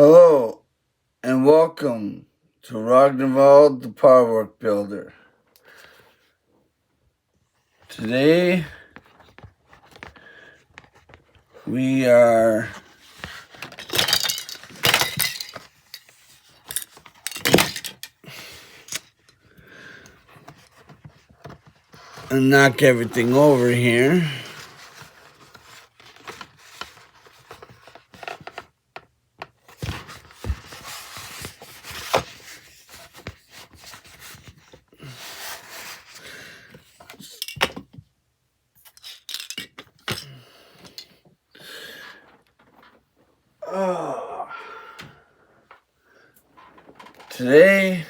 Hello and welcome to Ragnvald the Powerwork Builder. Today we are gonna knock everything over here. Today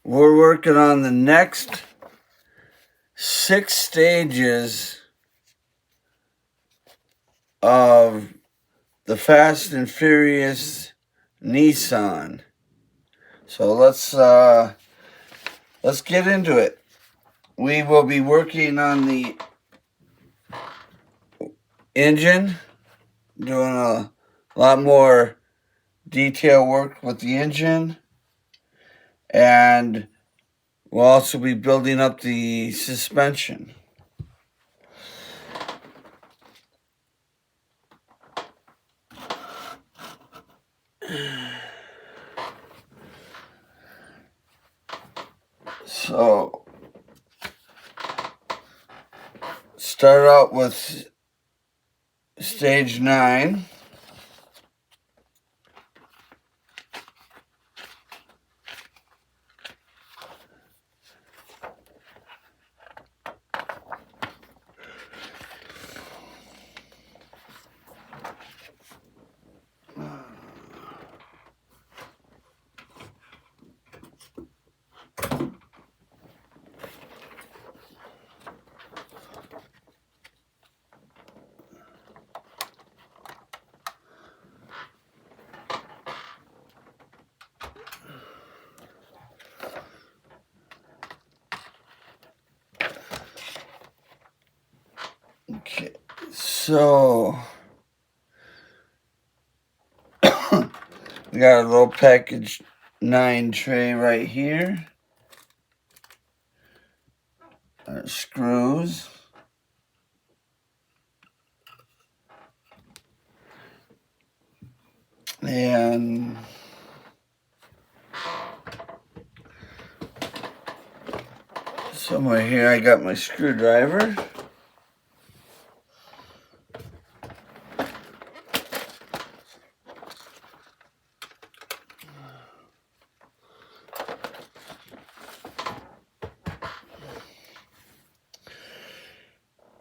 we're working on the next 6 stages of the Fast and Furious Nissan. So let's get into it. We will be working on the engine, doing a lot more detail work with the engine, and we'll also be building up the suspension. So start out with stage 9. Okay, so we got a little package 9 tray right here. Screws. And somewhere here I got my screwdriver.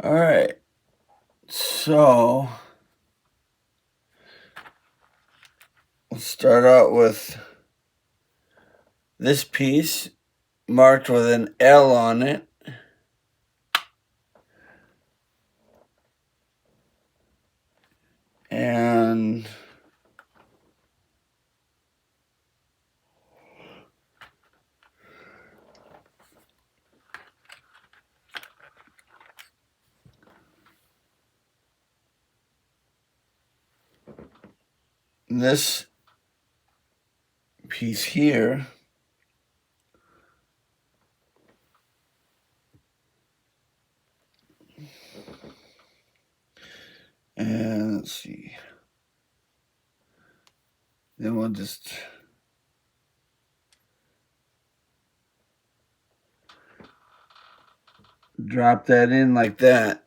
All right, so let's start out with this piece marked with an L on it. And this piece here and let's see, then we'll just drop that in like that.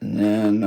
And then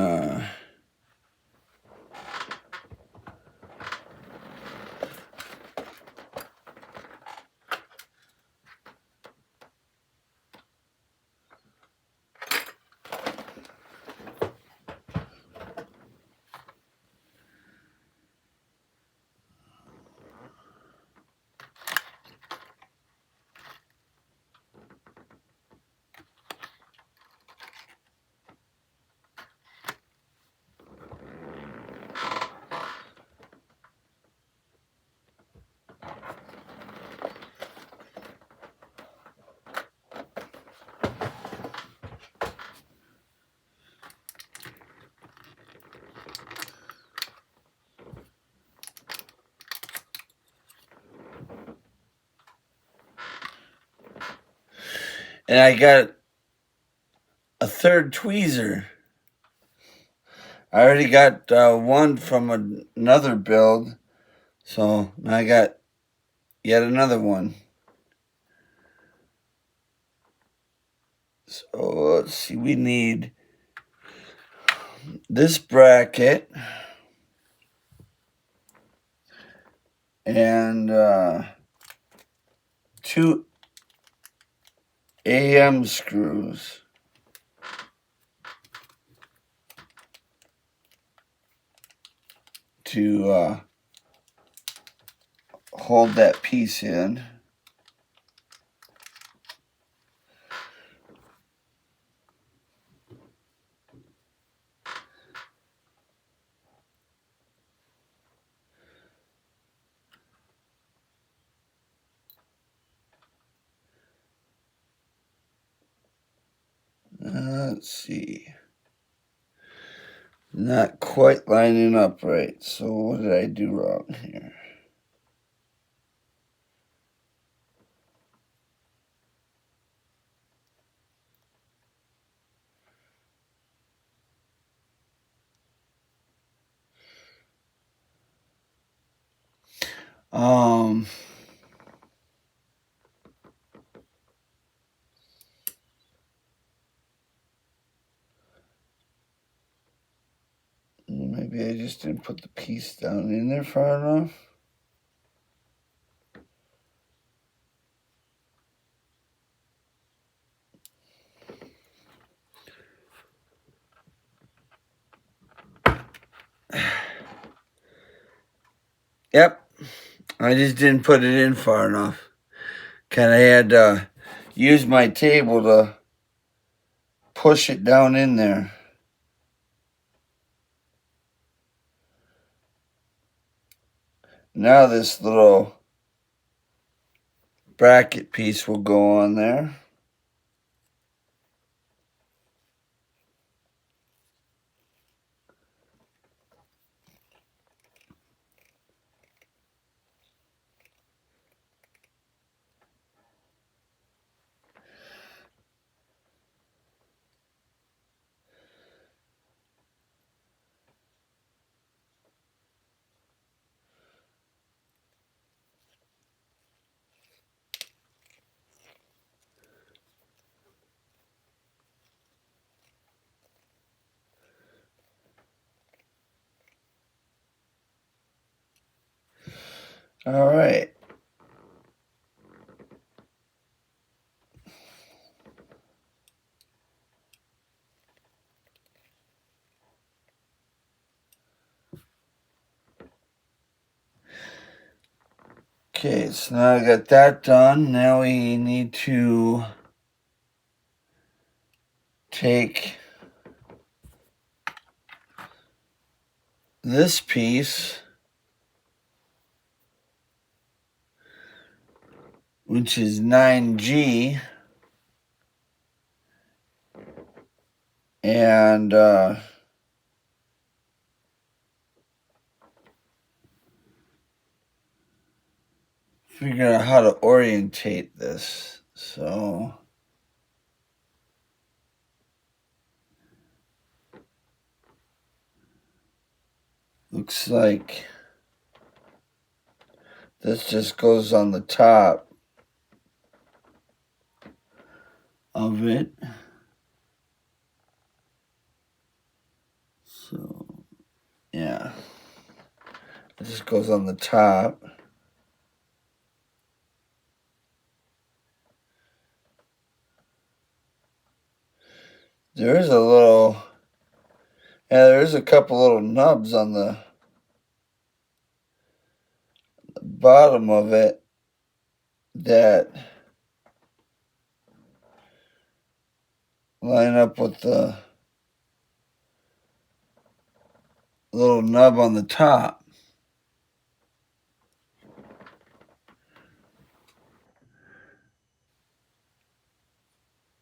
And I got a third tweezer. I already got one from another build, so now I got yet another one. So let's see, we need this bracket and 2 AM screws. To hold that piece in. Let's see. Not quite lining up right. So what did I do wrong here? Maybe I just didn't put the piece down in there far enough. Yep, I just didn't put it in far enough. Kind of had to use my table to push it down in there. Now this little bracket piece will go on there. All right. Okay, so now I got that done. Now we need to take this piece, which is 9G, and figure out how to orientate this. So looks like this just goes on the top of it. So yeah, it just goes on the top. There's there's a couple little nubs on the bottom of it that line up with the little nub on the top.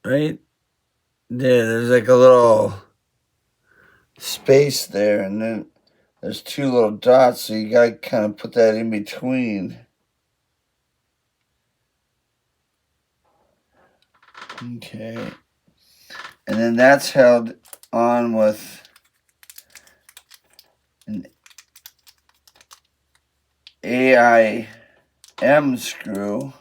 Right there's like a little space there, and then there's 2 little dots, so you gotta kind of put that in between. Okay. And then that's held on with an AIM screw.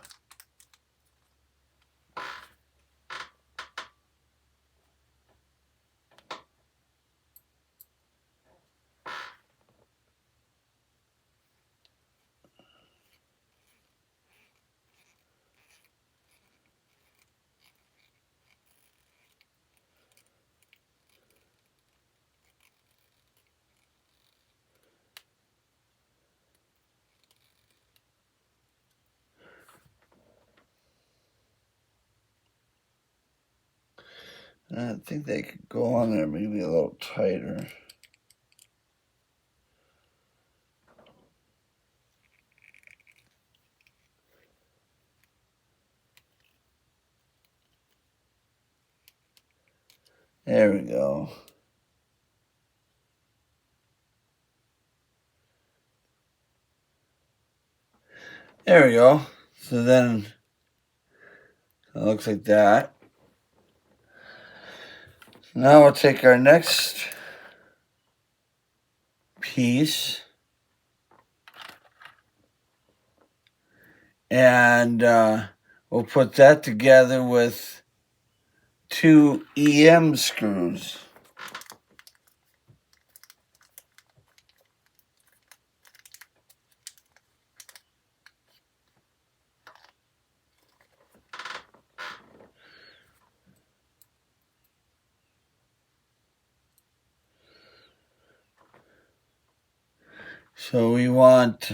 I think they could go on there maybe a little tighter. There we go. There we go. So then it looks like that. Now we'll take our next piece and we'll put that together with 2 EM screws. So we want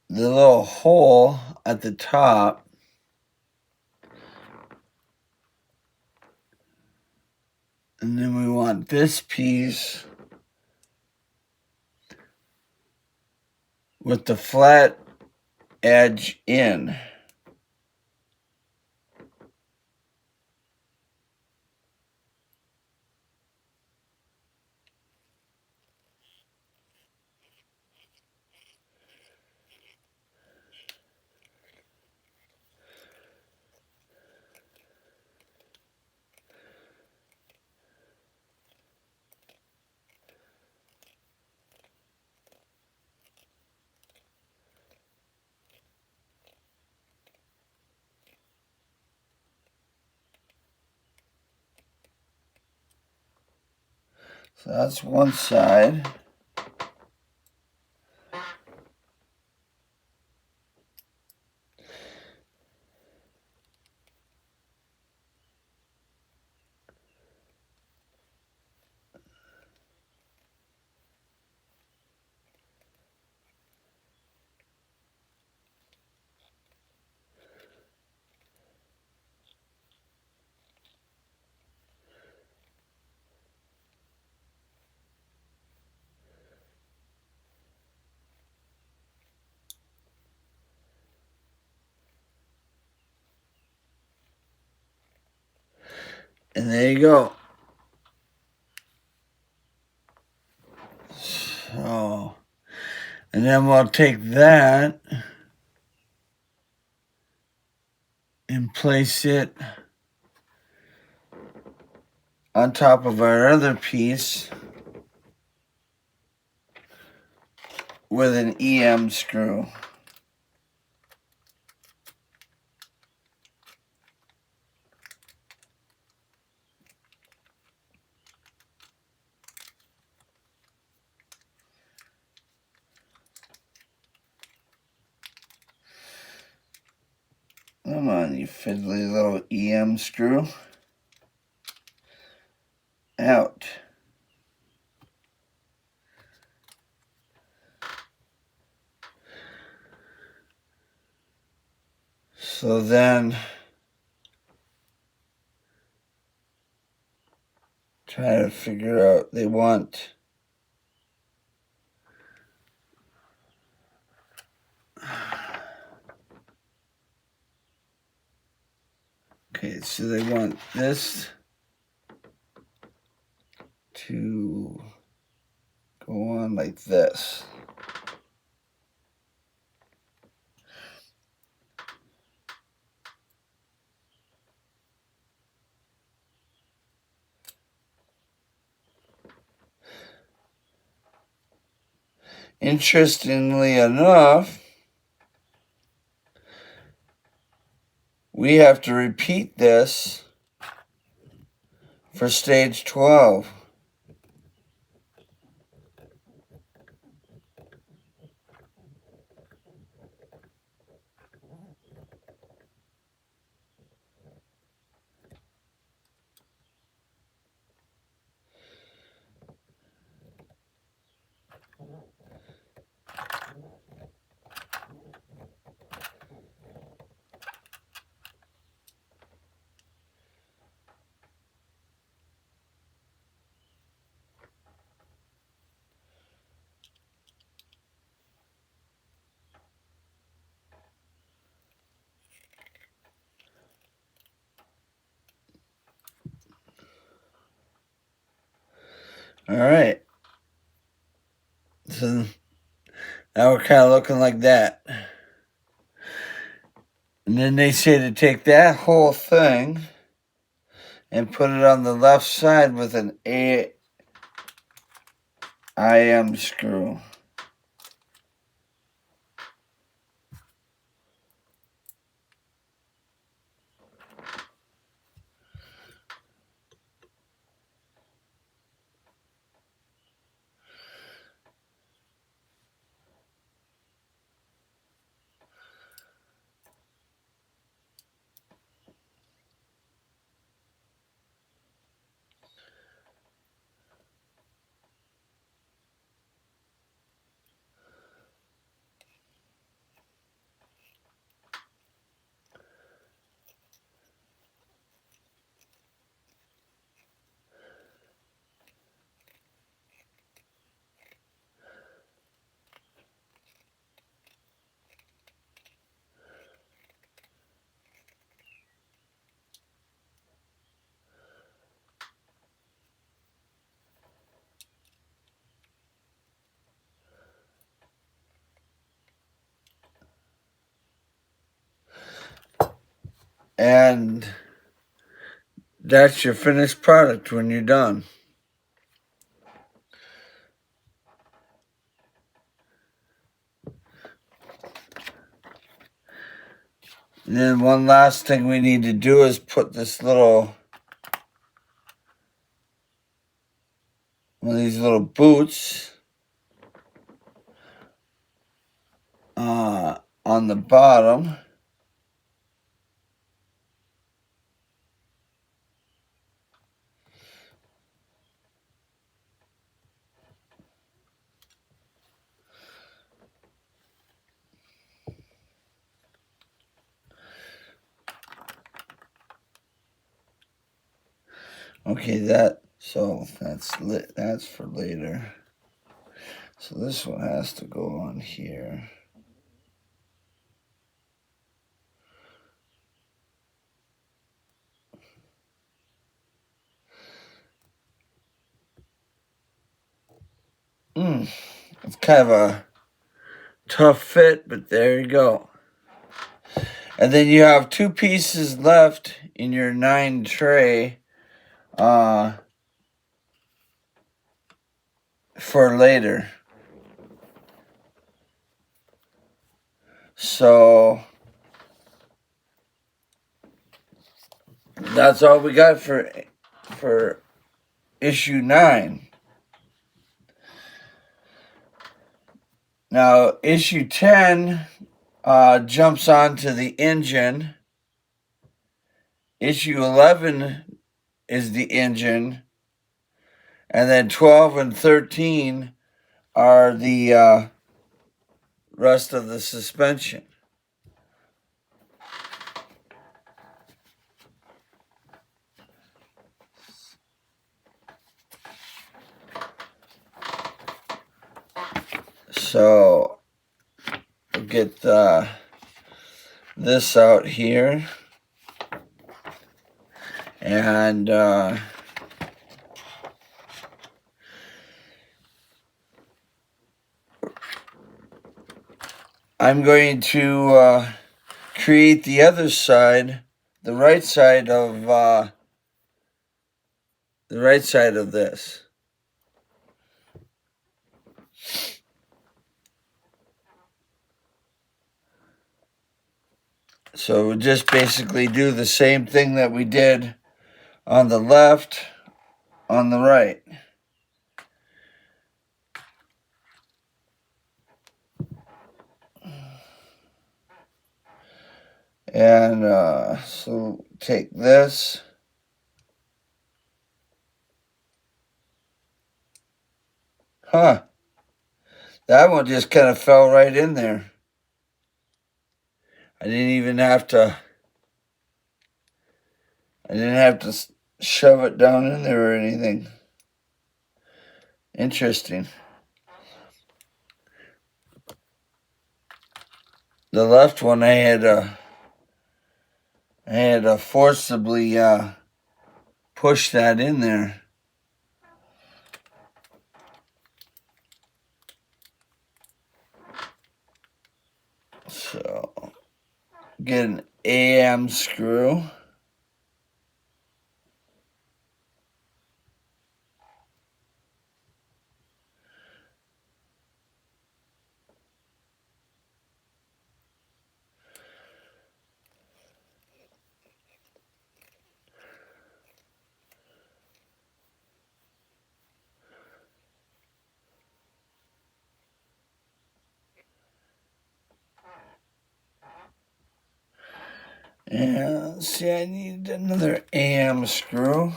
the little hole at the top, and then we want this piece with the flat edge in. So that's one side. And there you go. So, and then we'll take that and place it on top of our other piece with an EM screw. Come on, you fiddly little EM screw. Out. So then, try to figure out, they want okay, so they want this to go on like this. Interestingly enough, we have to repeat this for stage 12. All right. So now we're kind of looking like that. And then they say to take that whole thing and put it on the left side with an IM screw. And that's your finished product when you're done. And then one last thing we need to do is put this one of these little boots on the bottom. Okay, that's for later. So this one has to go on here. It's kind of a tough fit, but there you go. And then you have 2 pieces left in your 9 tray for later. So that's all we got for issue 9. Now issue 10 jumps onto the engine. Issue 11 is the engine, and then 12 and 13 are the rest of the suspension. So we'll get this out here, and I'm going to create the other side, the right side of this. So we'll just basically do the same thing that we did on the left, on the right. And so take this. Huh. That one just kind of fell right in there. I didn't have to shove it down in there or anything. Interesting. The left one I had to forcibly push that in there. So get an AM screw. And see, I need another AM screw.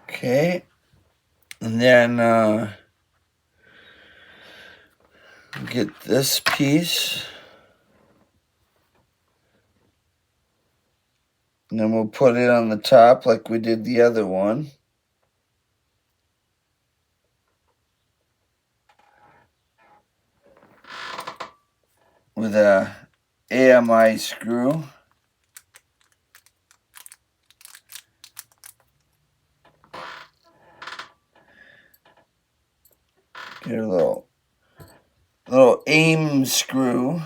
Okay. And then get this piece. And then we'll put it on the top like we did the other one. With a AMI screw. Get a little aim screw.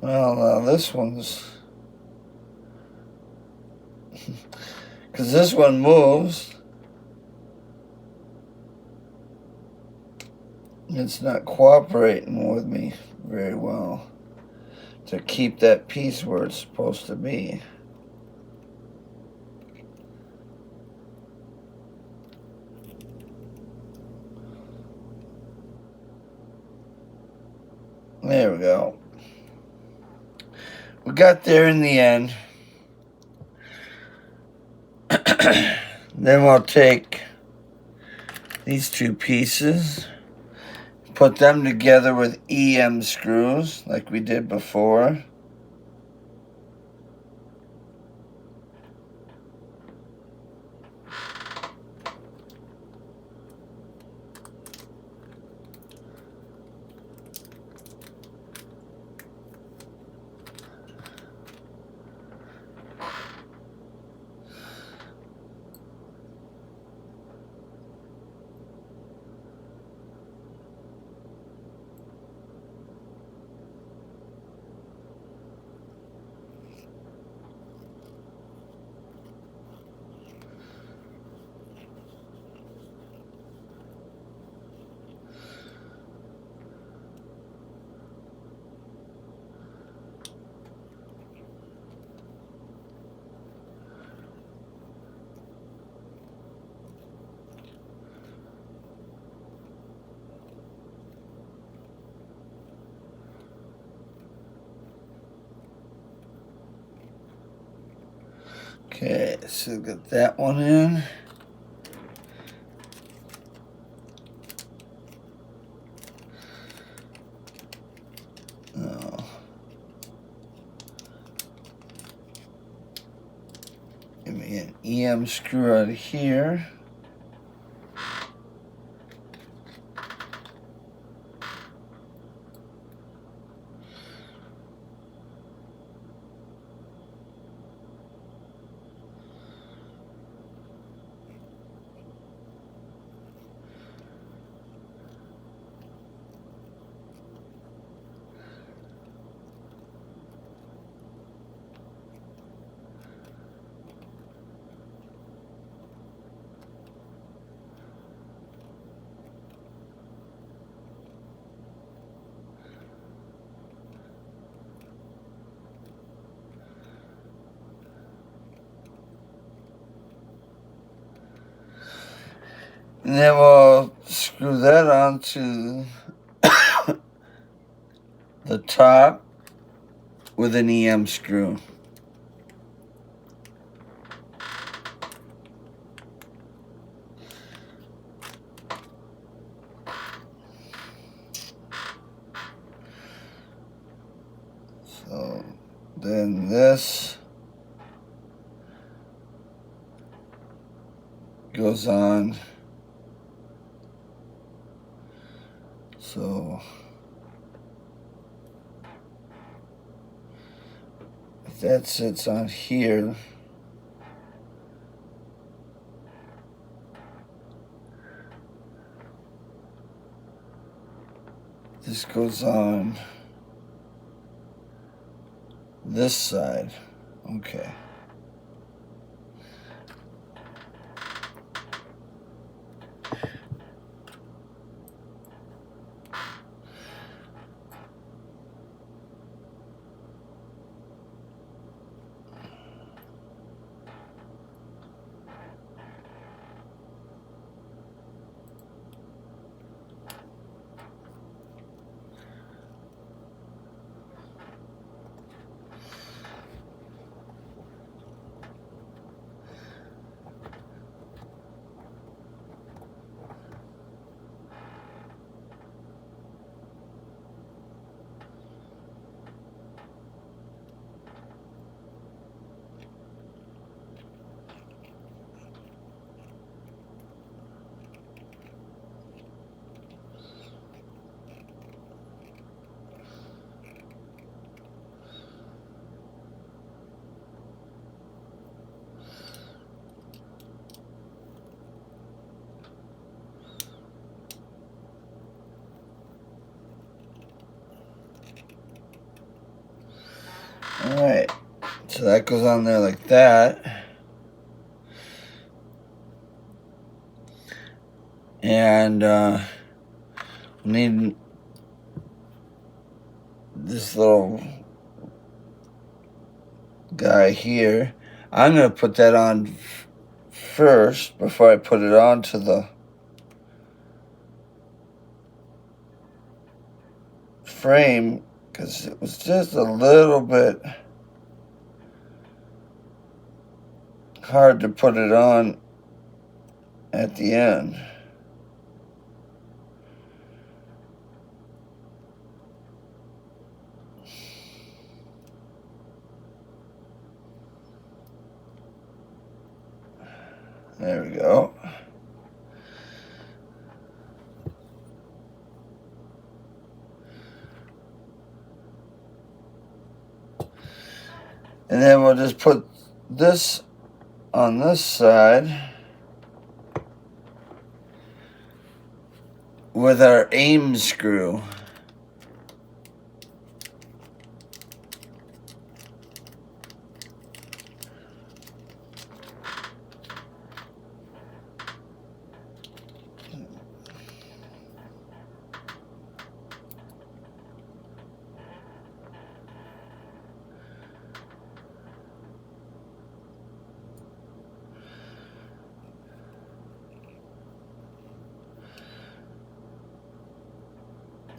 Well, this one's... Because this one moves. It's not cooperating with me very well to keep that piece where it's supposed to be. There we go. We got there in the end. Then we'll take these two pieces, put them together with EM screws like we did before. Okay, so get that one in. Oh. Give me an EM screw out of here. And then we'll screw that onto the top with an EM screw. So then this goes on. So if that sits on here, this goes on this side. Okay. Alright, so that goes on there like that. And need this little guy here. I'm going to put that on first before I put it onto the frame, because it was just a little bit hard to put it on at the end. There we go. And then we'll just put this on this side with our aim screw.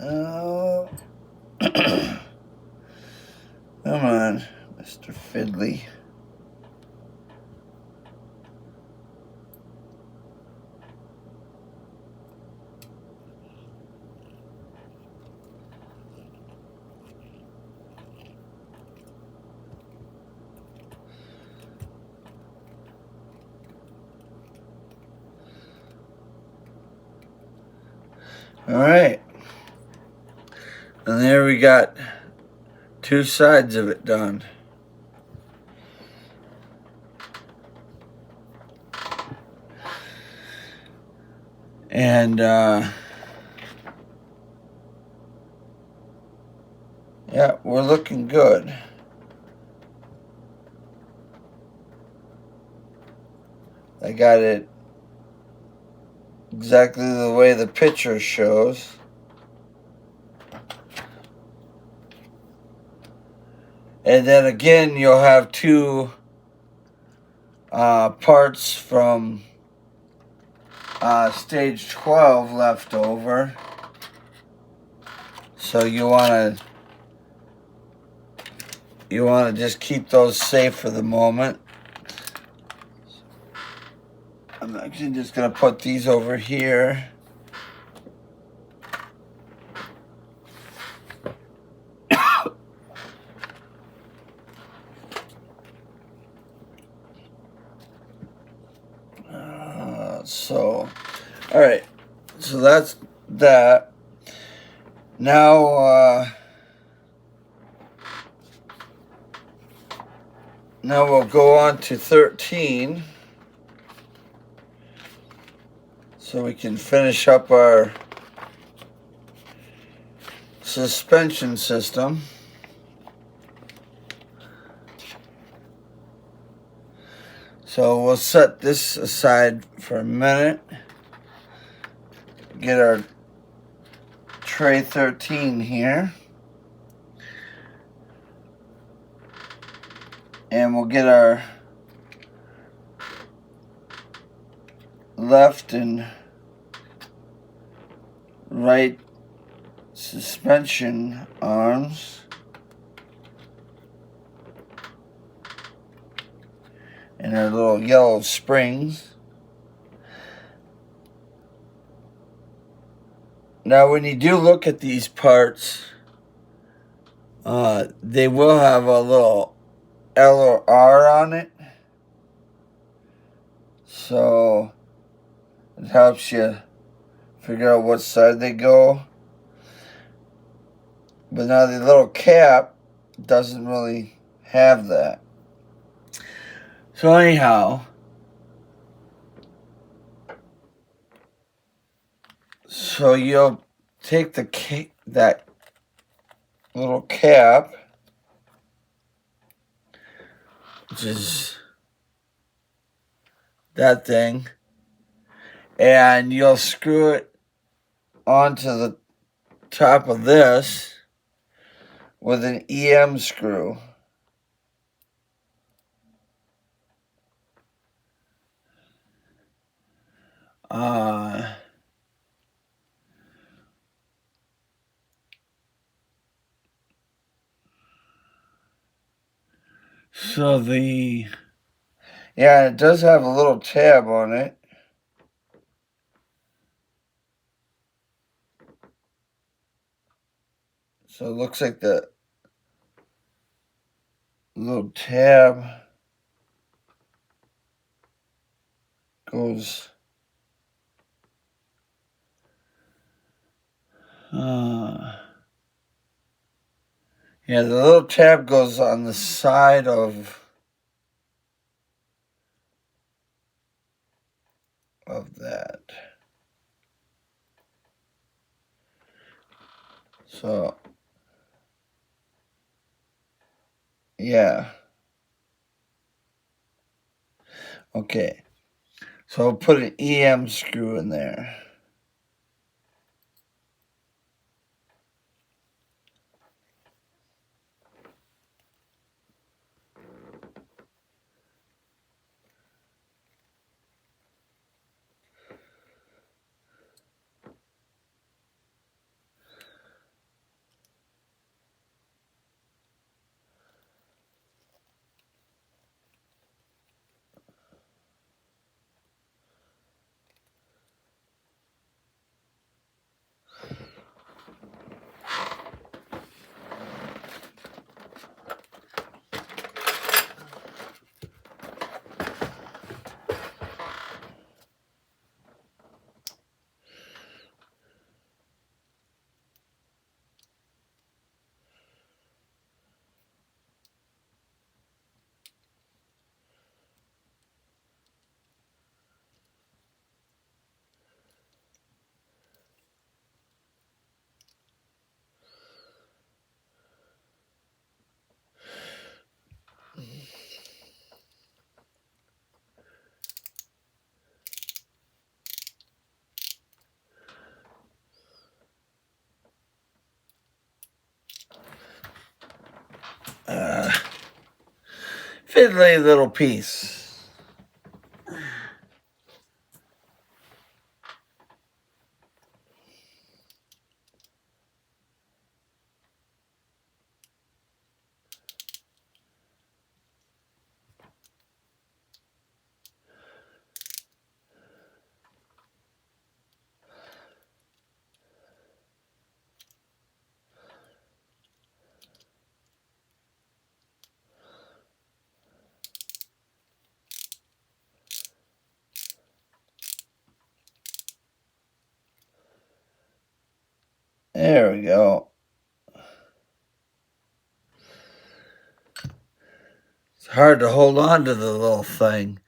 Oh, come on, Mr. Fiddly. All right. And there we got 2 sides of it done. And yeah, we're looking good. I got it exactly the way the picture shows. And then again, you'll have 2 parts from stage 12 left over. So you want to just keep those safe for the moment. I'm actually just going to put these over here. So, all right. So that's that. Now, now we'll go on to 13. So we can finish up our suspension system. So we'll set this aside for a minute. Get our tray 13 here. And we'll get our left and right suspension arms. And our little yellow springs. Now when you do look at these parts, they will have a little L or R on it. So it helps you figure out what side they go. But now the little cap doesn't really have that. So anyhow, so you'll take that little cap, which is that thing, and you'll screw it onto the top of this with an EM screw. So yeah, it does have a little tab on it. So it looks like the little tab goes yeah, the little tab goes on the side of that. So yeah. Okay. So I'll put an EM screw in there. fiddly little piece. There we go. It's hard to hold on to the little thing,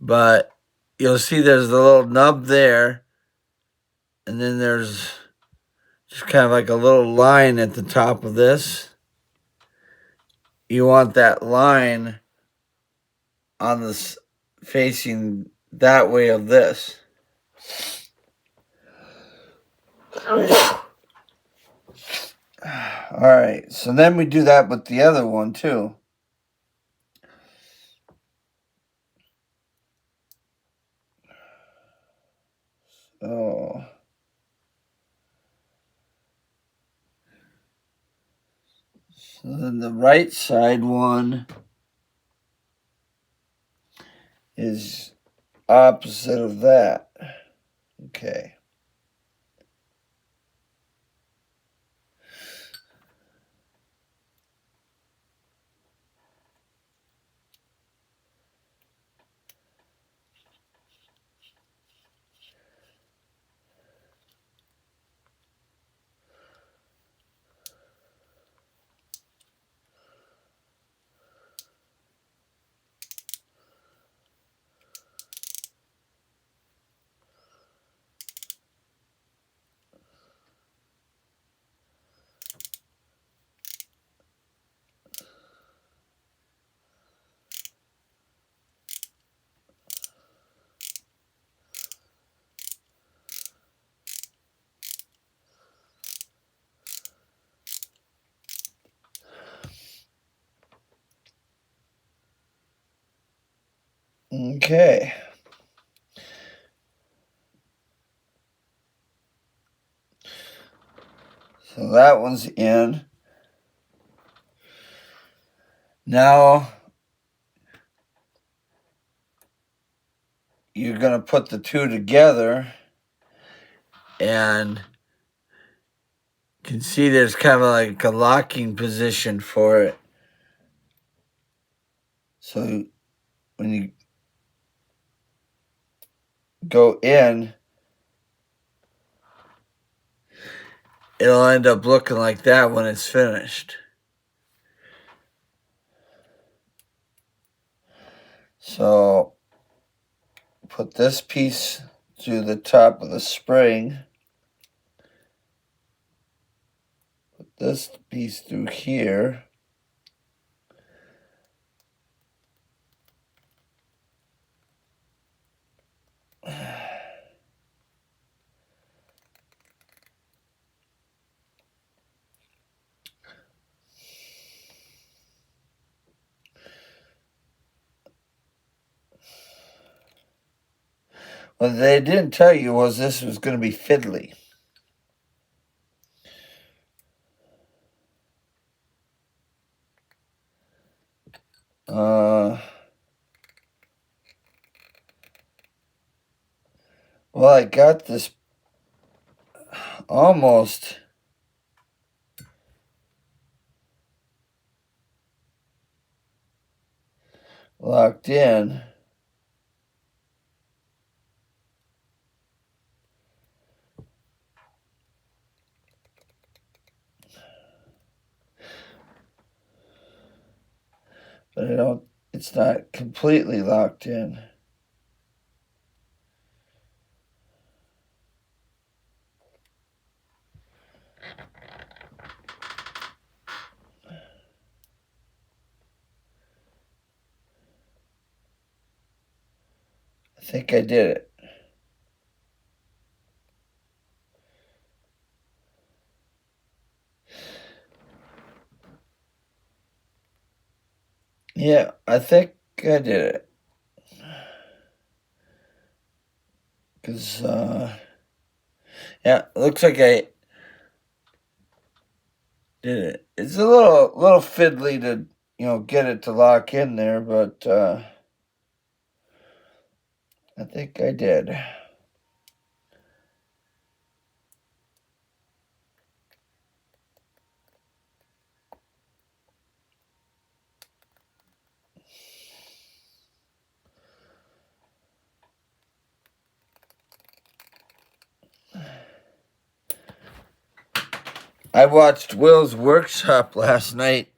but you'll see there's the little nub there, and then there's just kind of like a little line at the top of this. You want that line on this facing that way of this. All right, so then we do that with the other one too. So then the right side one is opposite of that. Okay. Okay. So that one's in. Now you're going to put the two together, and you can see there's kind of like a locking position for it. So when you go in, it'll end up looking like that when it's finished. So put this piece through the top of the spring. Put this piece through here. What they didn't tell you was this was going to be fiddly. Well, I got this almost locked in. But it's not completely locked in. I think I did it. Yeah, I think I did it. Because, yeah, looks like I did it. It's a little fiddly to, get it to lock in there, but, I think I did. I watched Will's workshop last night.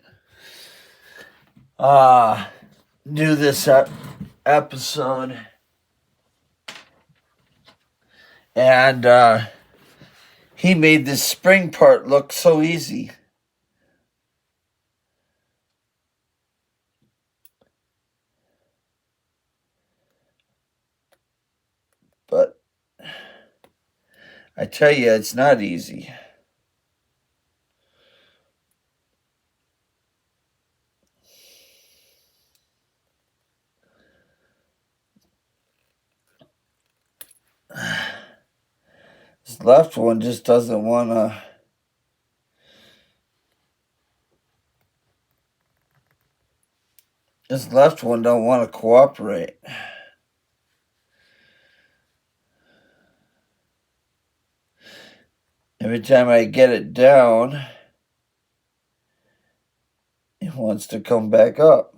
Do this episode. And, he made this spring part look so easy. But I tell you, it's not easy. This left one just doesn't want to. This left one don't want to cooperate. Every time I get it down, it wants to come back up.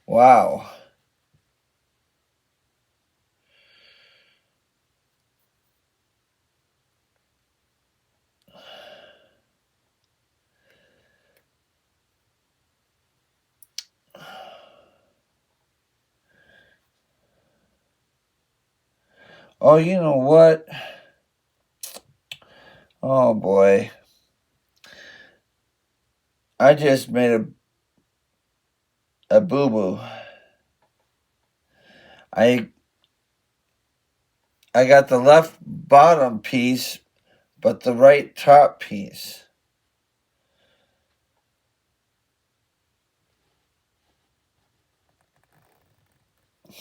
Wow. Oh, you know what? Oh boy. I just made a boo-boo. I got the left bottom piece, but the right top piece.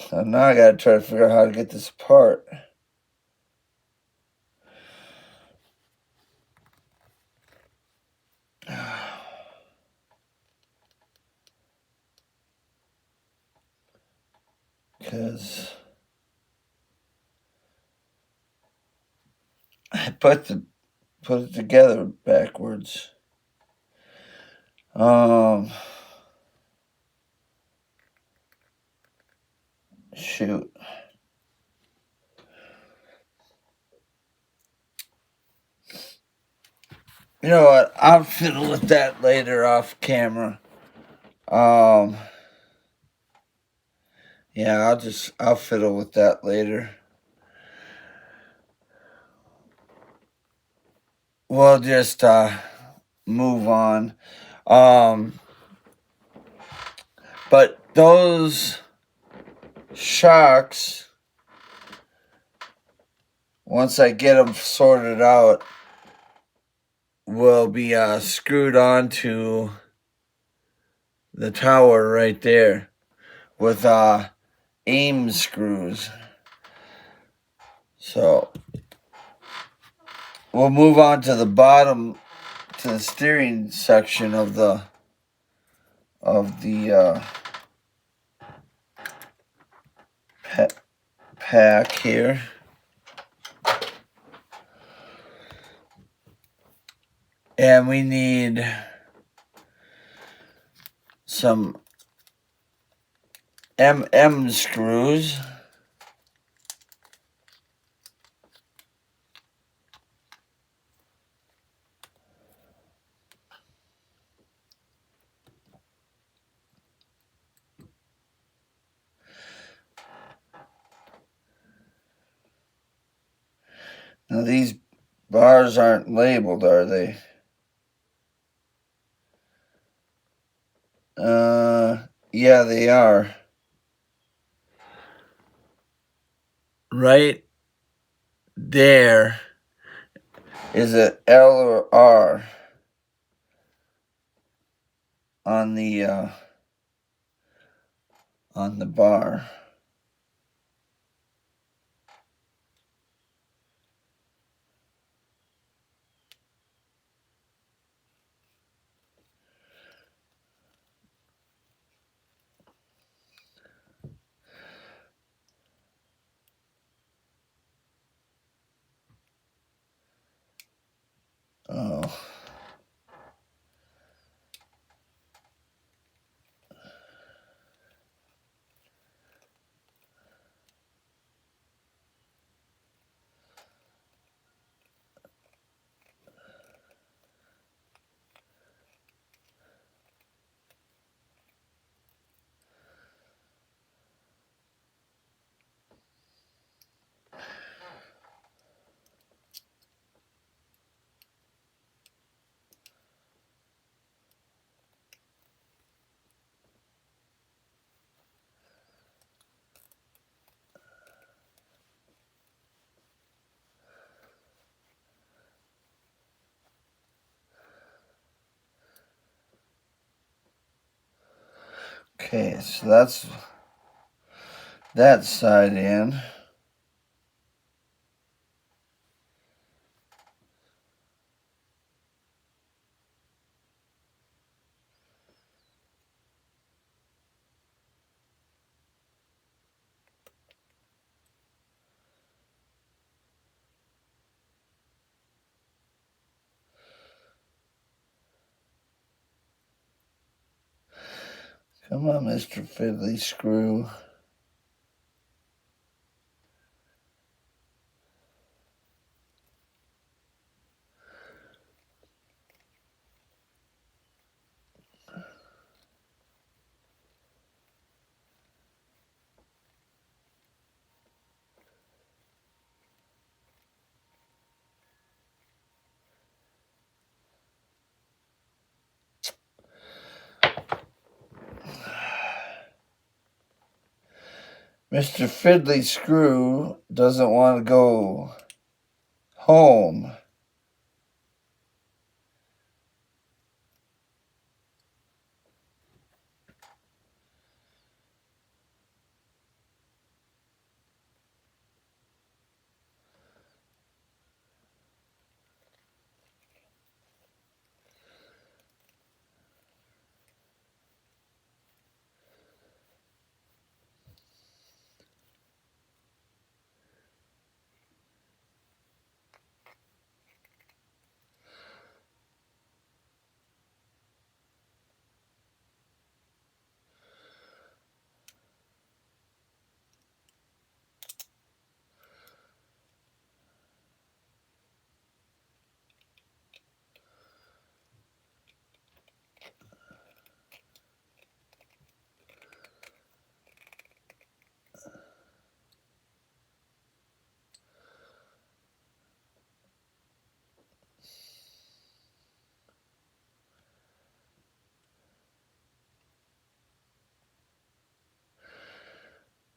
So now I gotta try to figure out how to get this apart. Because I put it together backwards. Shoot. You know what? I'll fiddle with that later off camera. Yeah, I'll fiddle with that later. We'll just move on. But those shocks, once I get them sorted out, will be screwed onto the tower right there with aim screws. So we'll move on to the bottom, to the steering section of the pack here. And we need some screws. Now these bars aren't labeled, are they? Yeah, they are. Right there is a L or R on the bar. Oh. Okay, so that's that side in. Come on, Mr. Fiddly Screw. Mr. Fiddly Screw doesn't want to go home.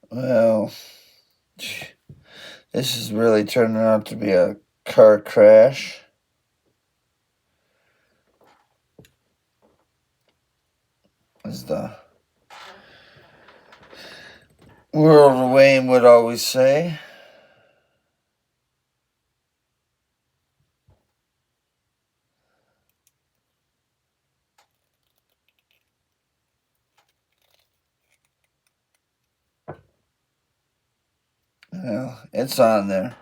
Well, this is really turning out to be a car crash. As the World of Wayne would always say. Well, it's on there.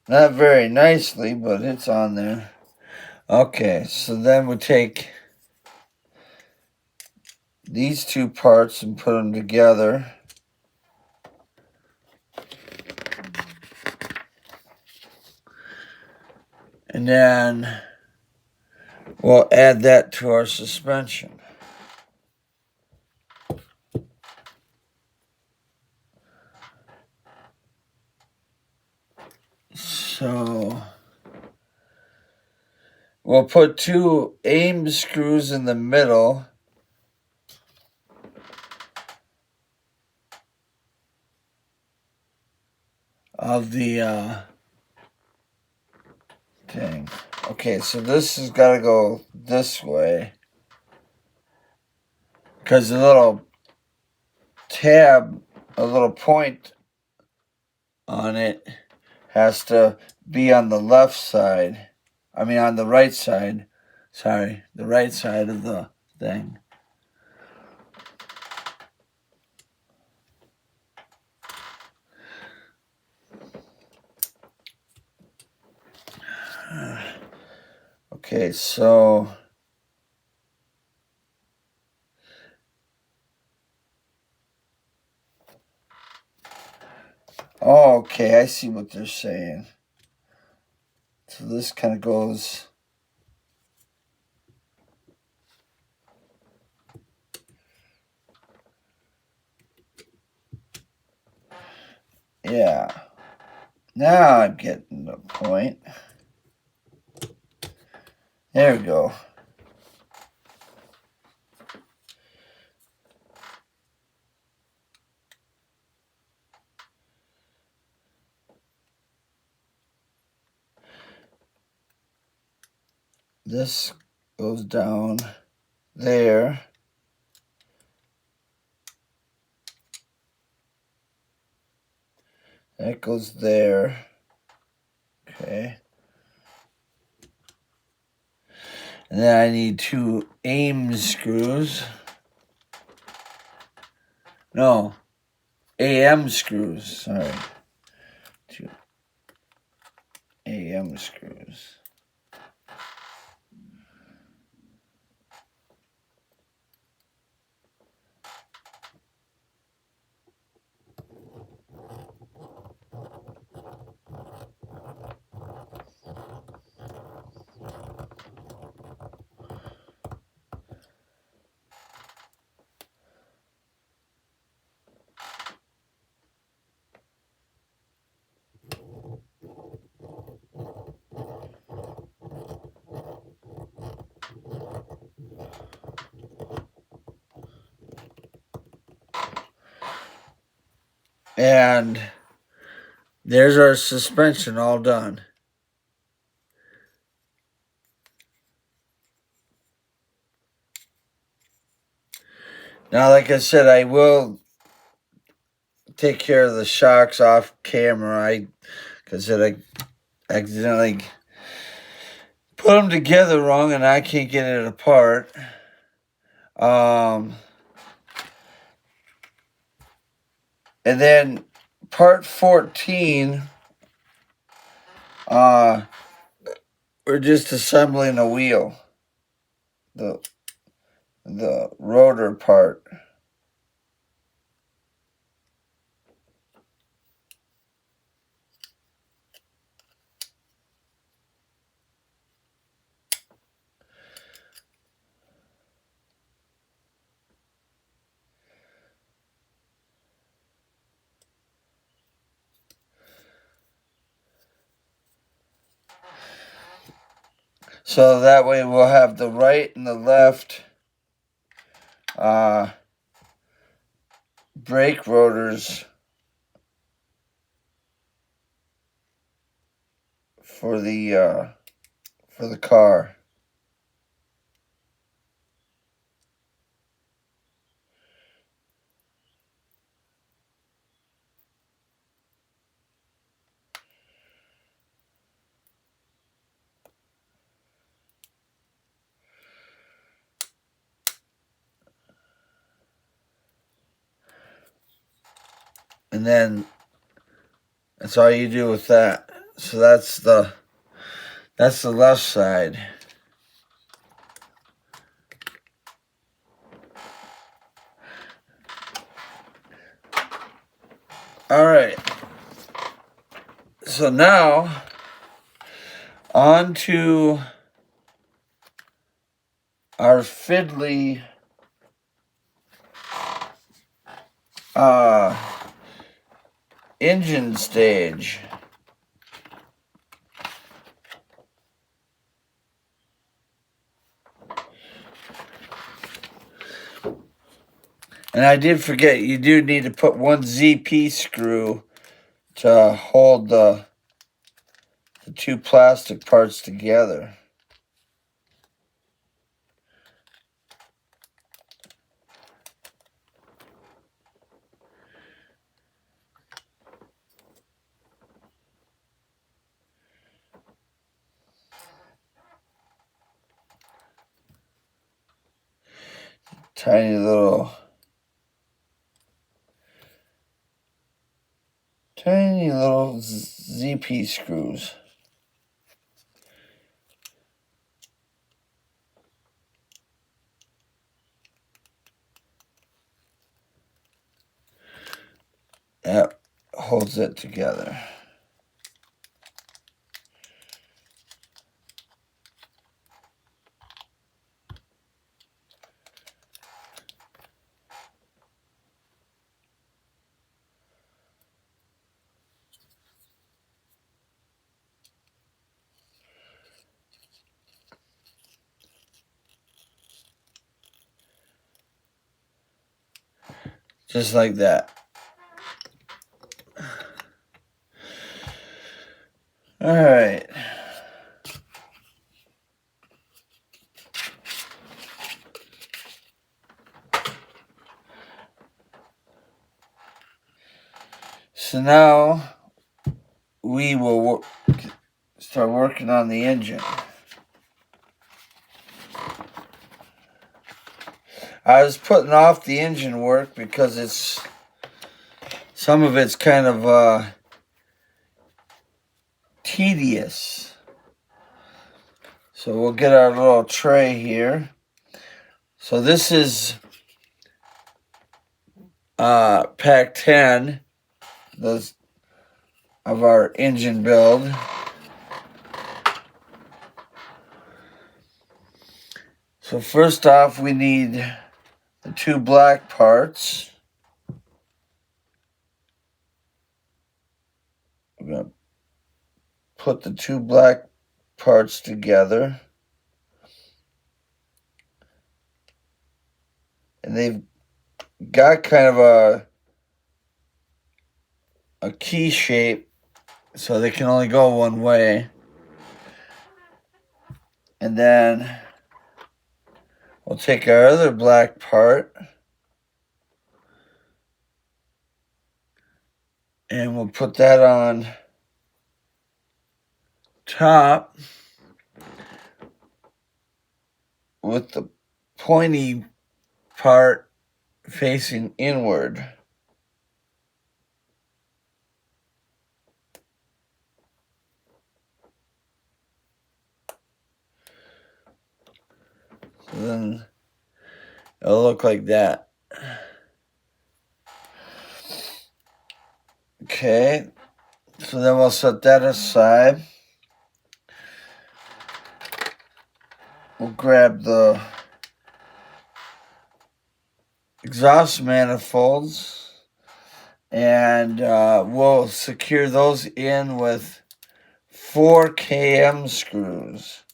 Not very nicely, but it's on there. Okay, so then we take these two parts and put them together. And then we'll add that to our suspension. So we'll put two aim screws in the middle. of the thing. Okay, so this has got to go this way. Because the little tab, a little point on it, has to be on the left side. I mean, on the right side. Sorry, the right side of the thing. Okay, so oh, okay, I see what they're saying. So this kind of goes. Yeah. Now I'm getting the point. There we go. This goes down there. That goes there. Okay. And then I need 2 aim screws. No, AM screws. Sorry. 2 AM screws. And there's our suspension all done. Now, like I said, I will take care of the shocks off camera. Because I accidentally put them together wrong and I can't get it apart. And then part 14, we're just assembling a wheel, the rotor part. So that way we'll have the right and the left brake rotors for the car. And then that's all you do with that. So that's the left side. All right. So now on to our fiddly engine stage. And I did forget, you do need to put 1 ZP screw to hold the two plastic parts together. Tiny little ZP screws. That holds it together. Just like that. All right. So now we will start working on the engine. I was putting off the engine work because some of it's kind of tedious. So we'll get our little tray here. So this is pack 10 of our engine build. So first off, we need the two black parts. We're going to put the two black parts together. And they've got kind of a key shape, so they can only go one way. And then we'll take our other black part and we'll put that on top with the pointy part facing inward. So then it'll look like that. Okay, so then we'll set that aside. We'll grab the exhaust manifolds and we'll secure those in with 4 km screws.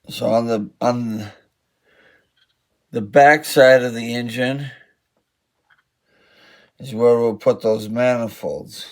So on the back side of the engine is where we'll put those manifolds.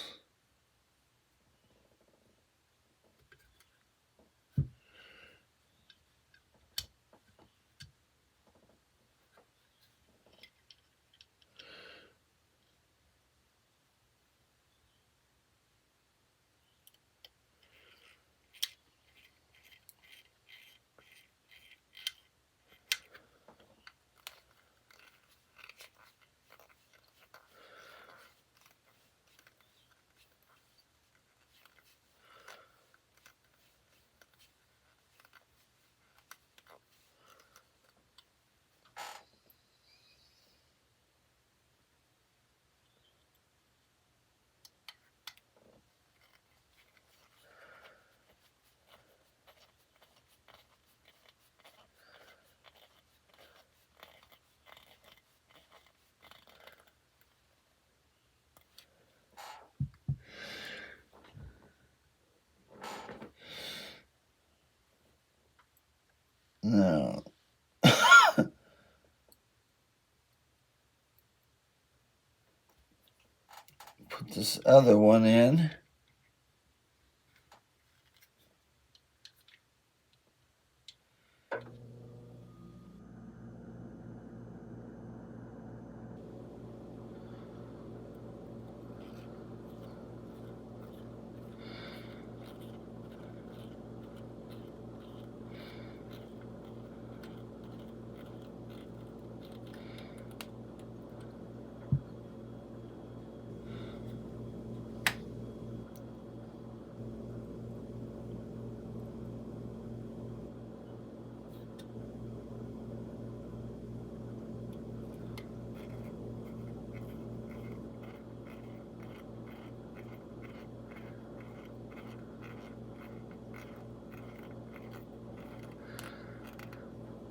this other one in.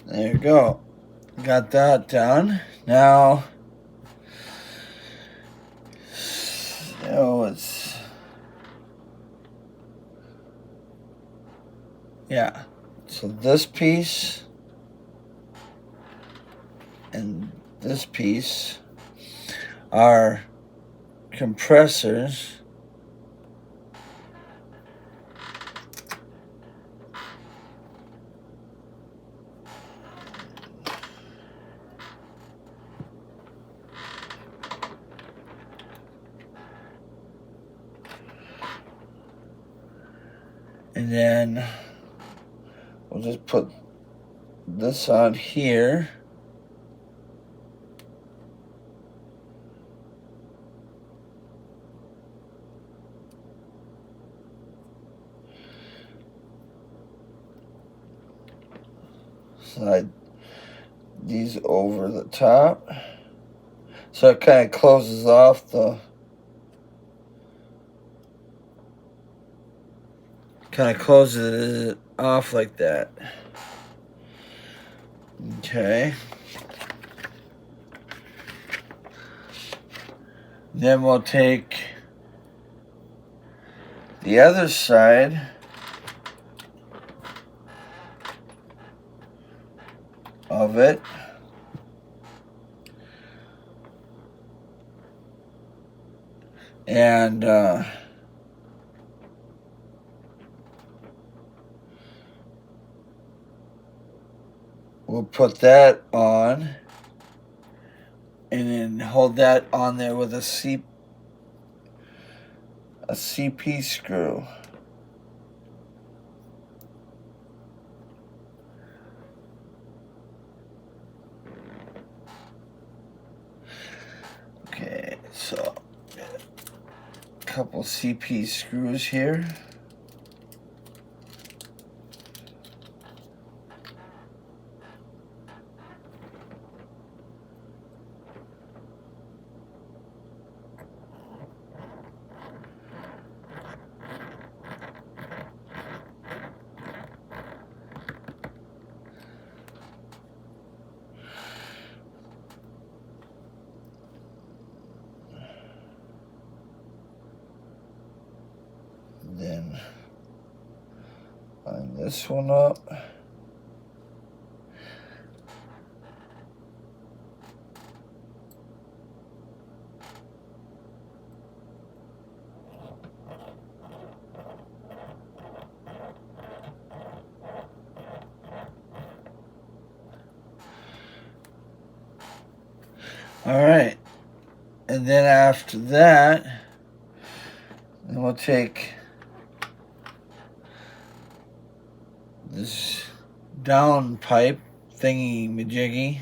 There you go. Got that done. Now, yeah. So this piece and this piece are compressors. And then we'll just put this on here. Slide these over the top. So it kind of closes off the like that. Okay. Then we'll take the other side of it. And we'll put that on and then hold that on there with a CP screw. Okay, so a couple CP screws here. Then line this one up. All right, and then after that, then we'll take this down pipe thingy majiggy,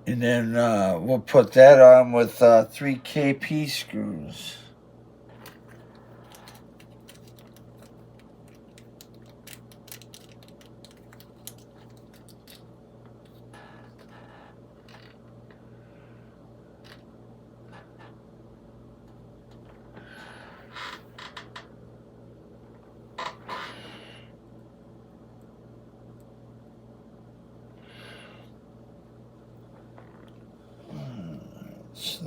and then we'll put that on with 3 KP screws. So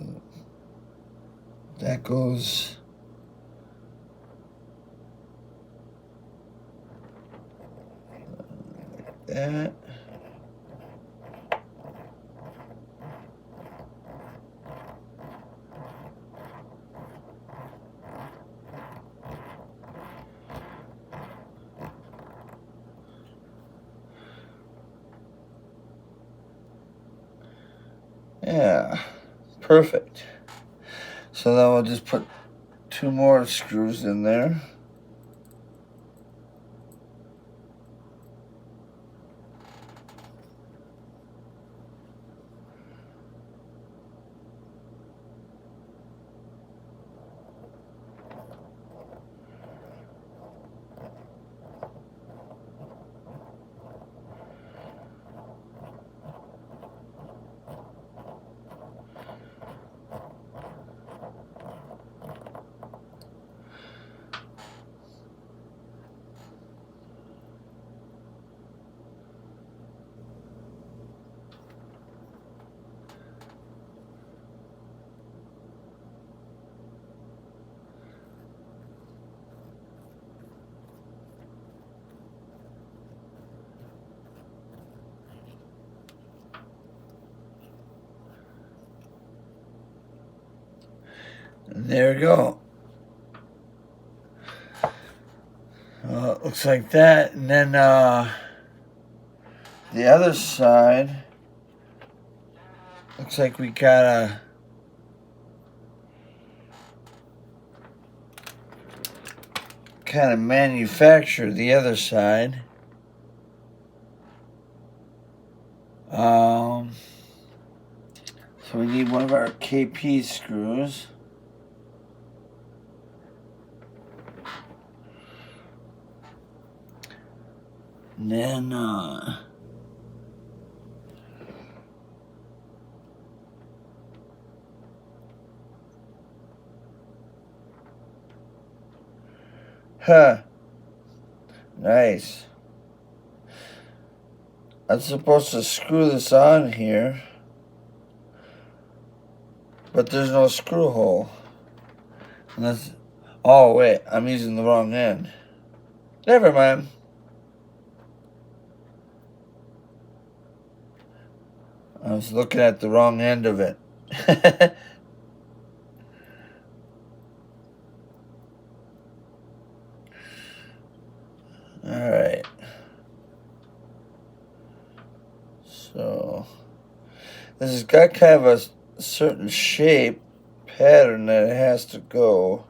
that goes like that. Yeah, perfect. So then we'll just put 2 more screws in there. And there we go. It looks like that. And then the other side, looks like we gotta kind of manufacture the other side. So we need one of our KP screws. And then nice. I'm supposed to screw this on here, but there's no screw hole. Oh wait, I'm using the wrong end. Never mind. I was looking at the wrong end of it. Alright. So this has got kind of a certain shape, pattern that it has to go.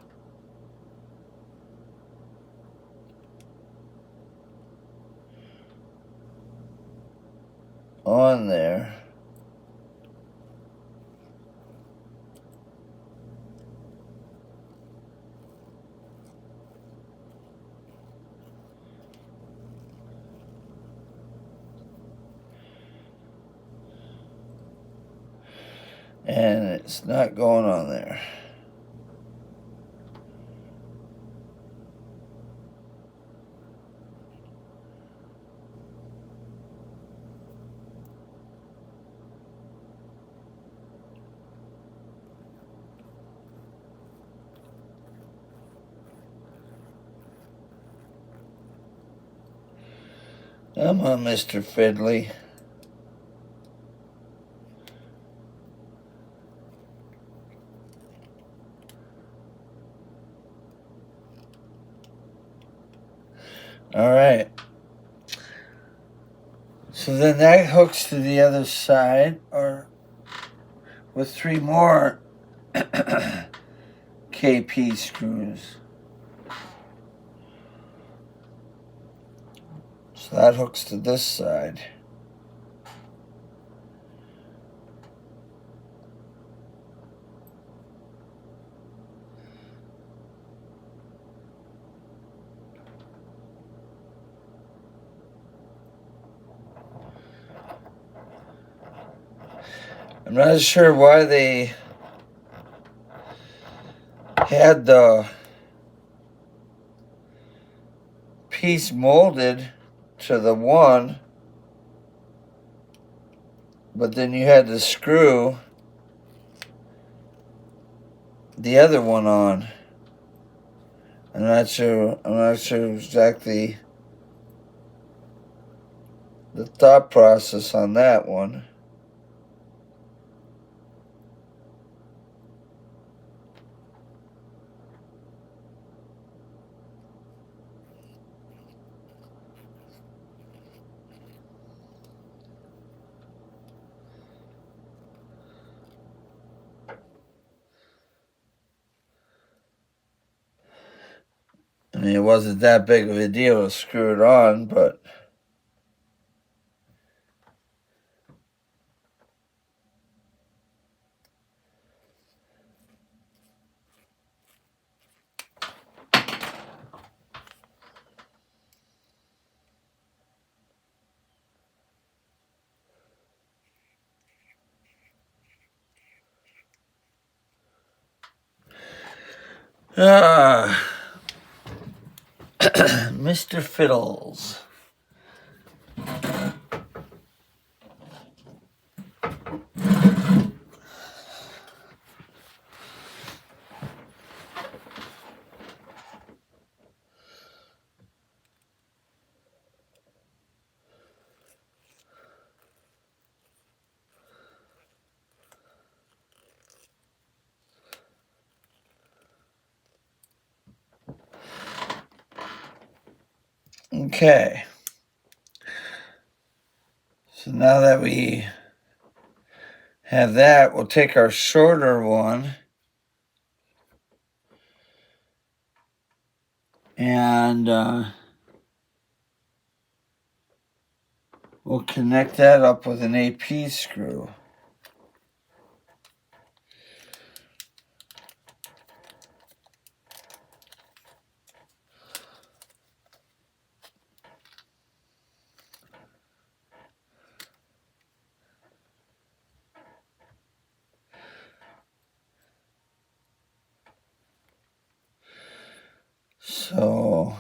On there. And it's not going on there. Come on, Mr. Fiddly. Alright. So then that hooks to the other side, or with 3 more KP screws. So that hooks to this side. I'm not sure why they had the piece molded to the one, but then you had to screw the other one on. I'm not sure exactly the thought process on that one. I mean, it wasn't that big of a deal to screw it on, but Mr. Fiddles. Okay. So now that we have that, we'll take our shorter one and we'll connect that up with an AP screw. So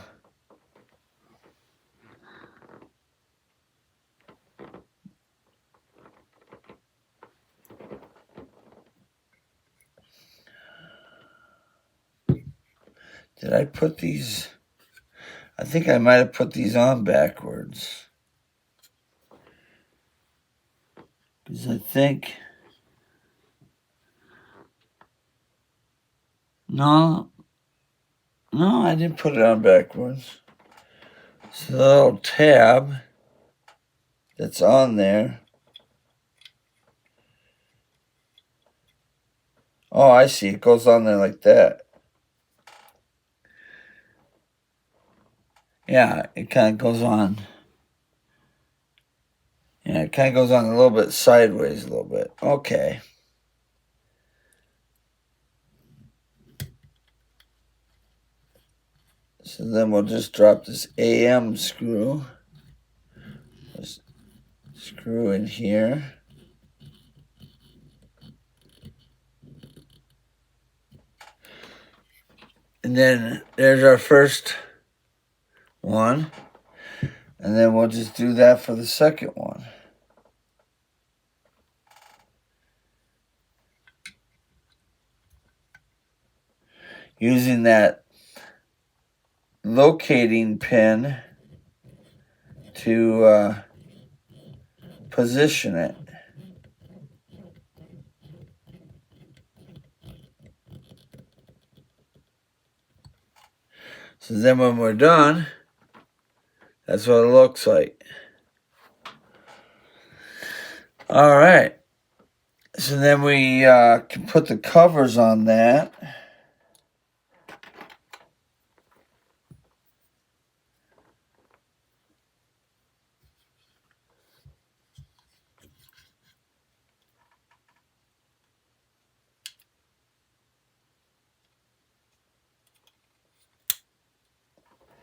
did I put these? I think I might have put these on backwards. Because I think... No, I didn't put it on backwards. So the little tab that's on there. Oh, I see. It goes on there like that. Yeah, it kind of goes on. Yeah, it kind of goes on a little bit sideways a little bit. Okay. So then we'll just drop this AM screw. Just screw in here. And then there's our first one. And then we'll just do that for the second one. Using that locating pin to position it. So then when we're done, that's what it looks like. All right. So then we can put the covers on that.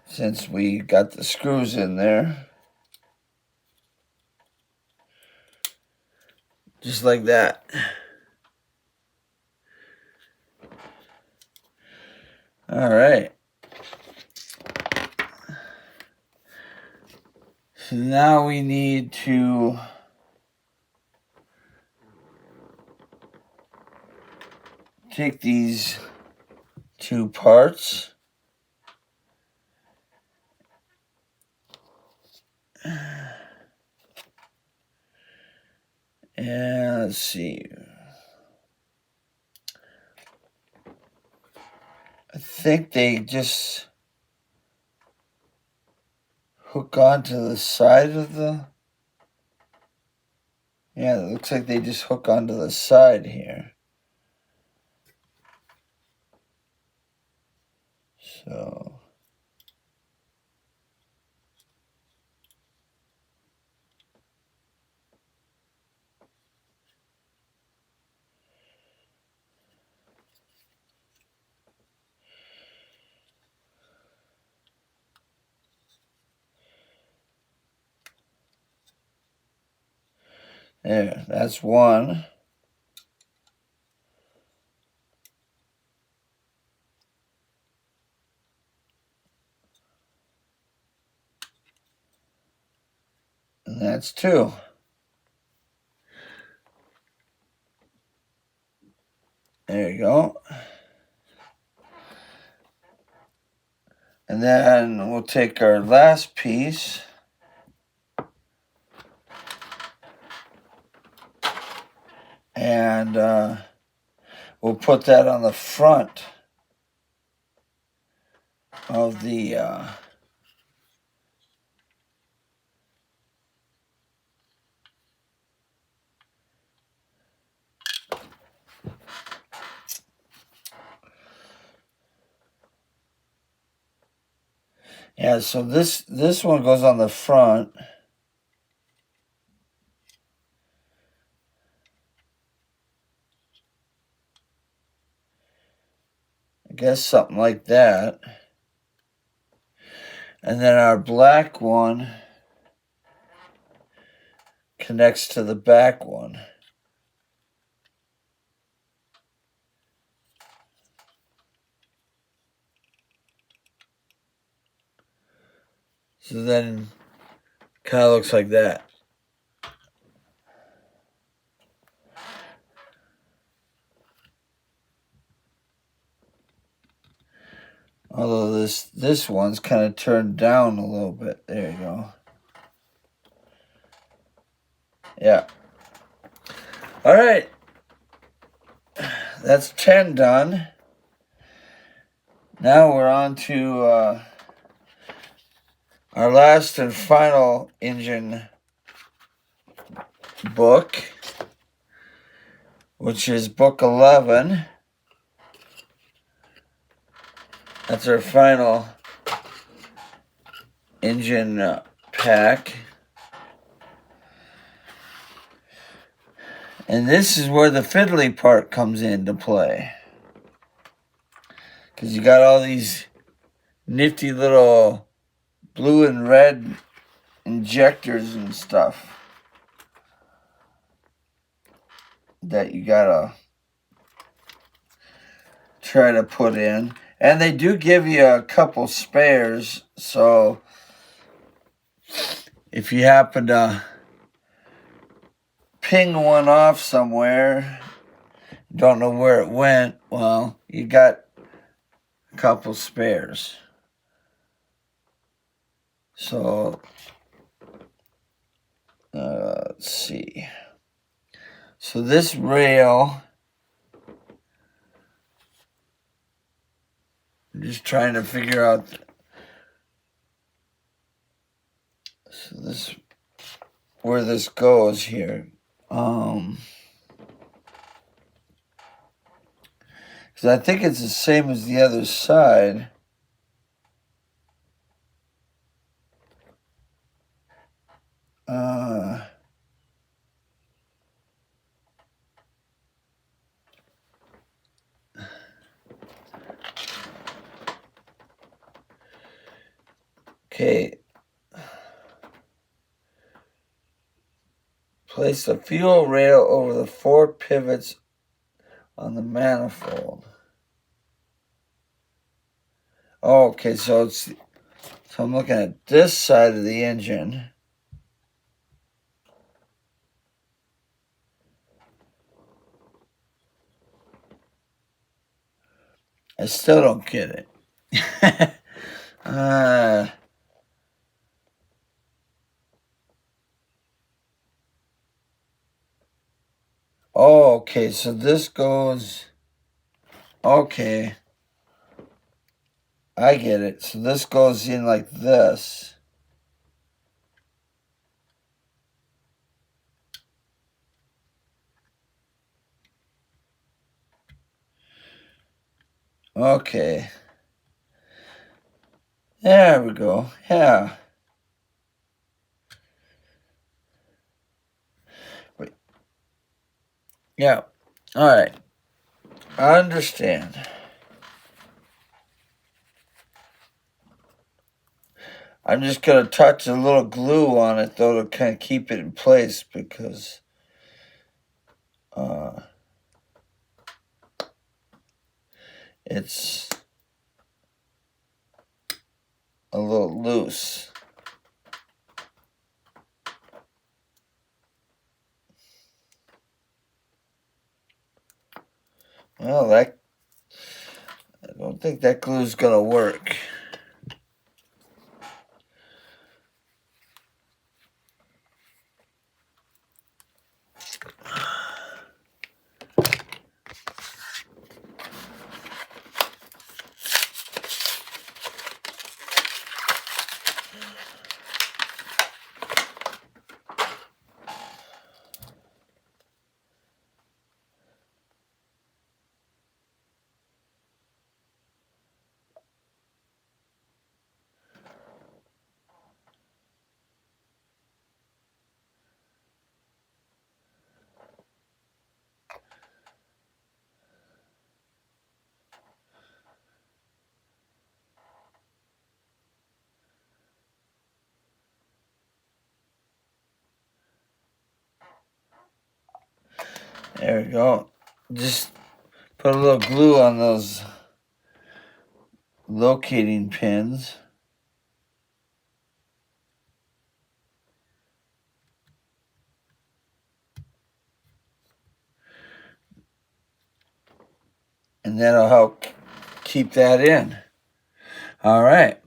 Since we got the screws in there. Just like that. All right. So now we need to take these two parts and let's see. I think they just hook onto the side of the... Yeah, it looks like they just hook onto the side here. So There, that's one. And that's two. There you go. And then we'll take our last piece. And we'll put that on the front of the yeah, so this one goes on the front. I guess something like that. And then our black one connects to the back one. So then kind of looks like that. Although this one's kind of turned down a little bit. There you go. Yeah. All right. That's 10 done. Now we're on to our last and final engine book, which is book 11. That's our final engine pack. And this is where the fiddly part comes into play. Because you got all these nifty little blue and red injectors and stuff that you gotta try to put in. And they do give you a couple spares, so if you happen to ping one off somewhere, don't know where it went, well, you got a couple spares. So, let's see. So this rail, I'm just trying to figure out. So this, where this goes here. Because I think it's the same as the other side. Okay. Place the fuel rail over the 4 pivots on the manifold. Oh, okay, so I'm looking at this side of the engine. I still don't get it. Oh, okay, so this goes, okay, I get it. So this goes in like this. Okay. There we go. Yeah. Wait. Yeah. All right. I understand. I'm just going to touch a little glue on it, though, to kind of keep it in place because it's a little loose. Well, I don't think that glue's gonna work. There we go. Just put a little glue on those locating pins. And that'll help keep that in. All right.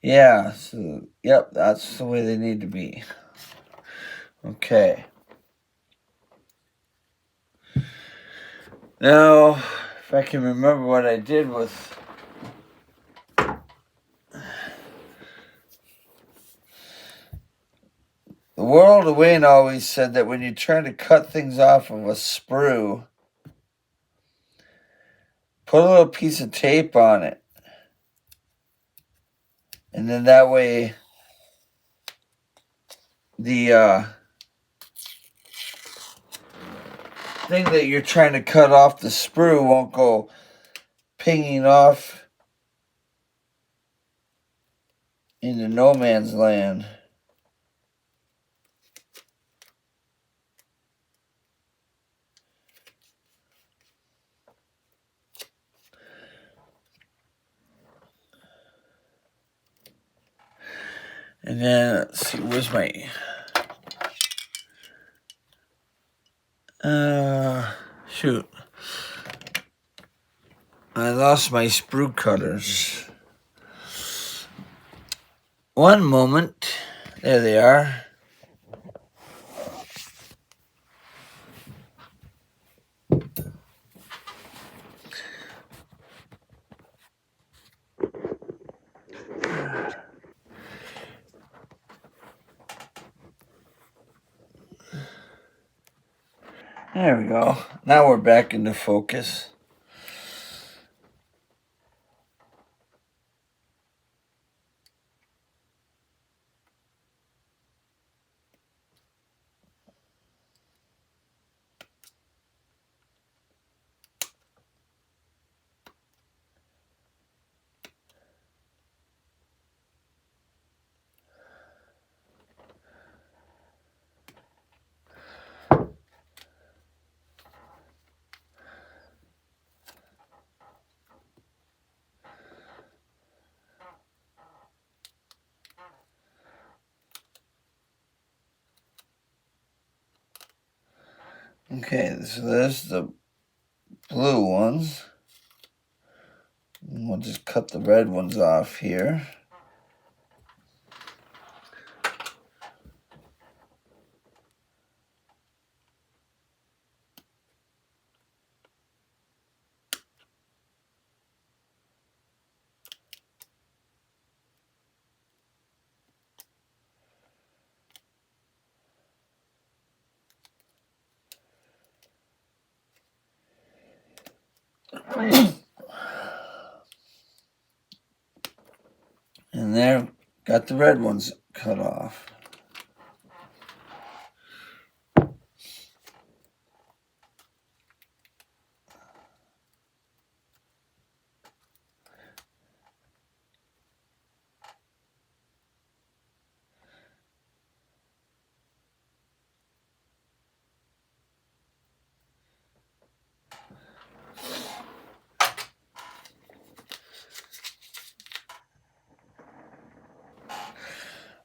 Yeah, so, yep, that's the way they need to be. Okay. Now, if I can remember what I did with the World of Wayne always said that when you try to cut things off of a sprue, put a little piece of tape on it. And then that way the thing that you're trying to cut off the sprue won't go pinging off into no man's land. And then, let's see, where's my... shoot. I lost my sprue cutters. One moment. There they are. There we go. Now we're back into focus. Okay, so there's the blue ones. And we'll just cut the red ones off here. And there, got the red ones cut off.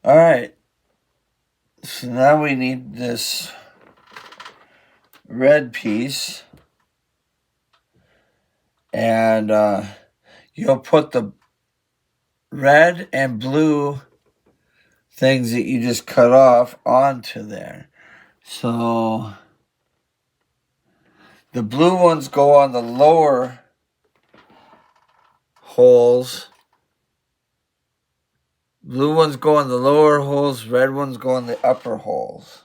All right. So now we need this red piece. And you'll put the red and blue things that you just cut off onto there. So the blue ones go on the lower holes. Blue ones go on the lower holes, red ones go on the upper holes.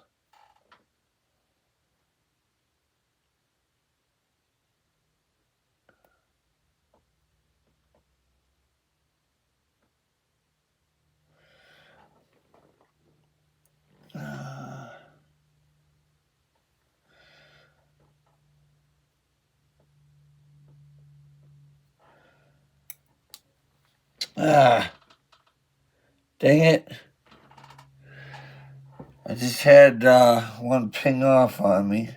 Dang it. I just had one ping off on me.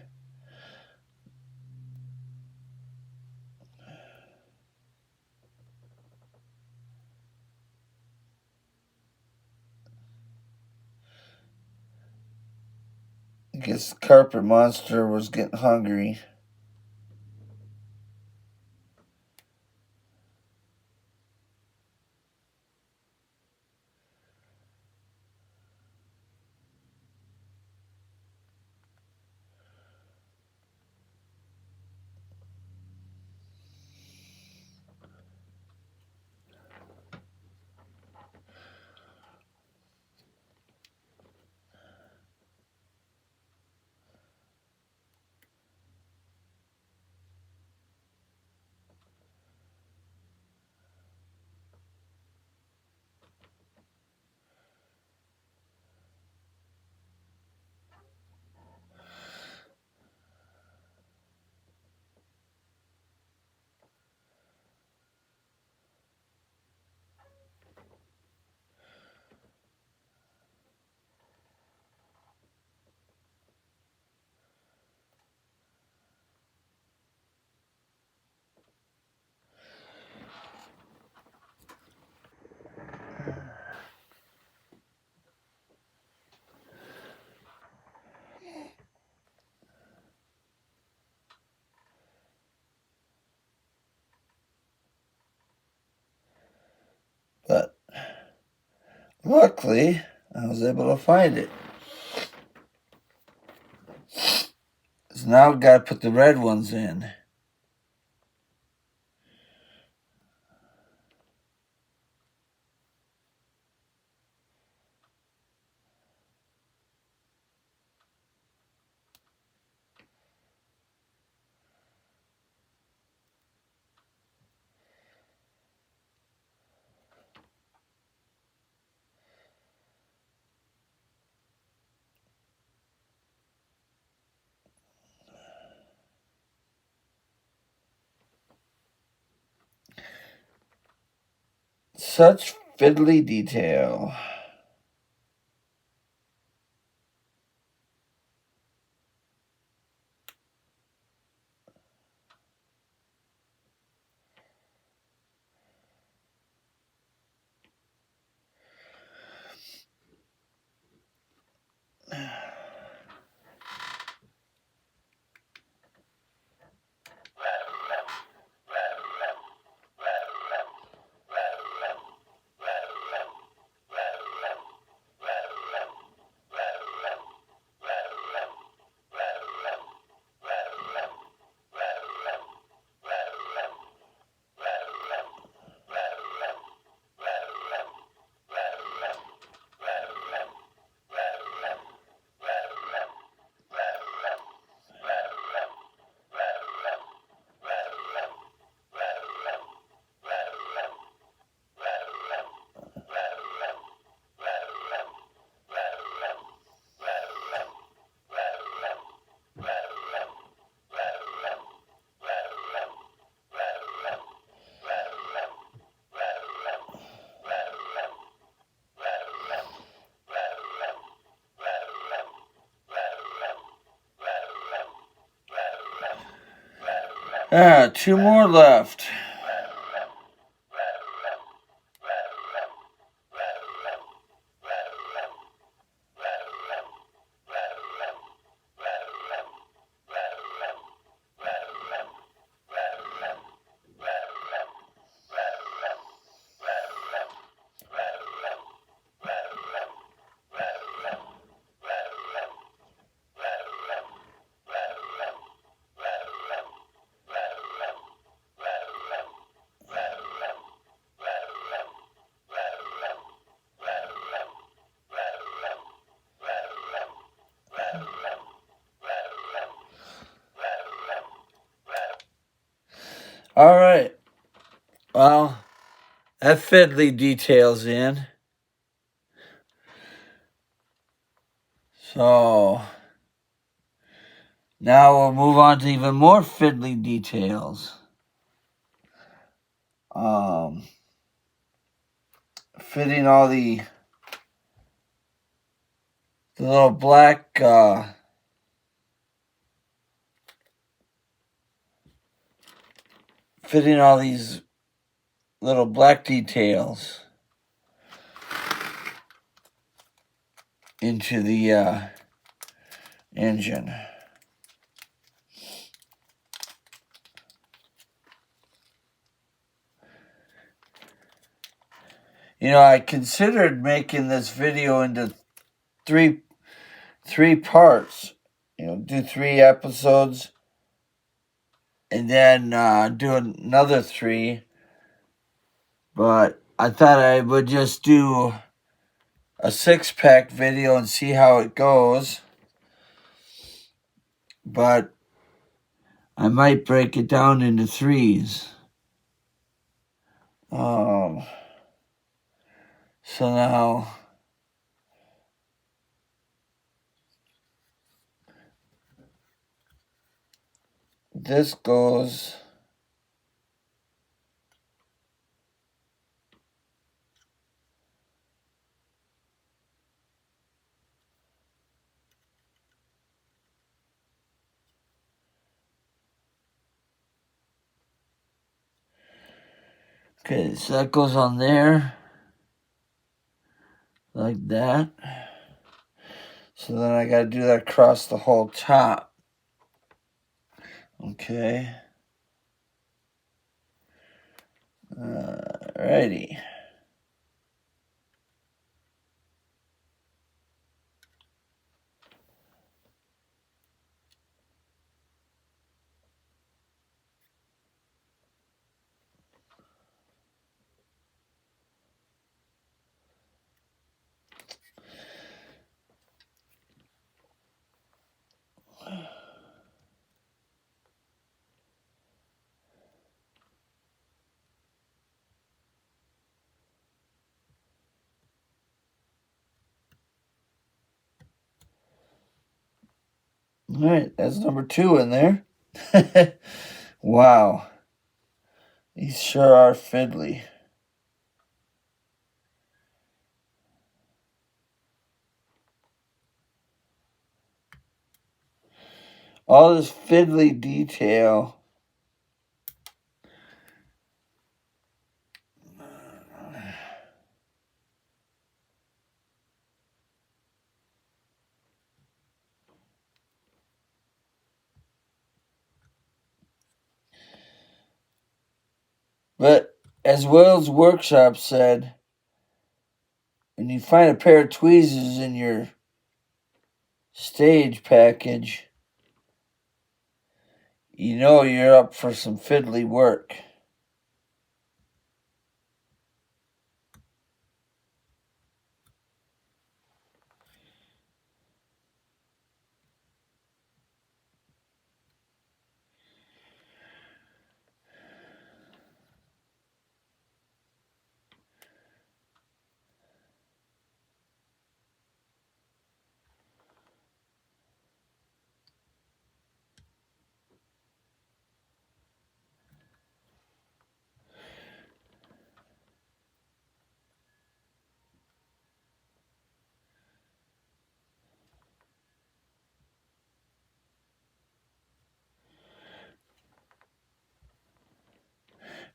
I guess the carpet monster was getting hungry. But luckily, I was able to find it. So now I've got to put the red ones in. Such fiddly detail. Two more left. All right. Well, that fiddly detail's in. So now we'll move on to even more fiddly details. Fitting all the little black fitting all these little black details into the engine. You know, I considered making this video into three parts. You know, do 3 episodes and then do another 3. But I thought I would just do a 6-pack video and see how it goes. But I might break it down into 3s. So now this goes okay, so that goes on there like that. So then I gotta do that across the whole top. Okay. Alrighty. Alright, that's number 2 in there. Wow. These sure are fiddly. All this fiddly detail. But as Will's Workshop said, when you find a pair of tweezers in your stage package, you know you're up for some fiddly work.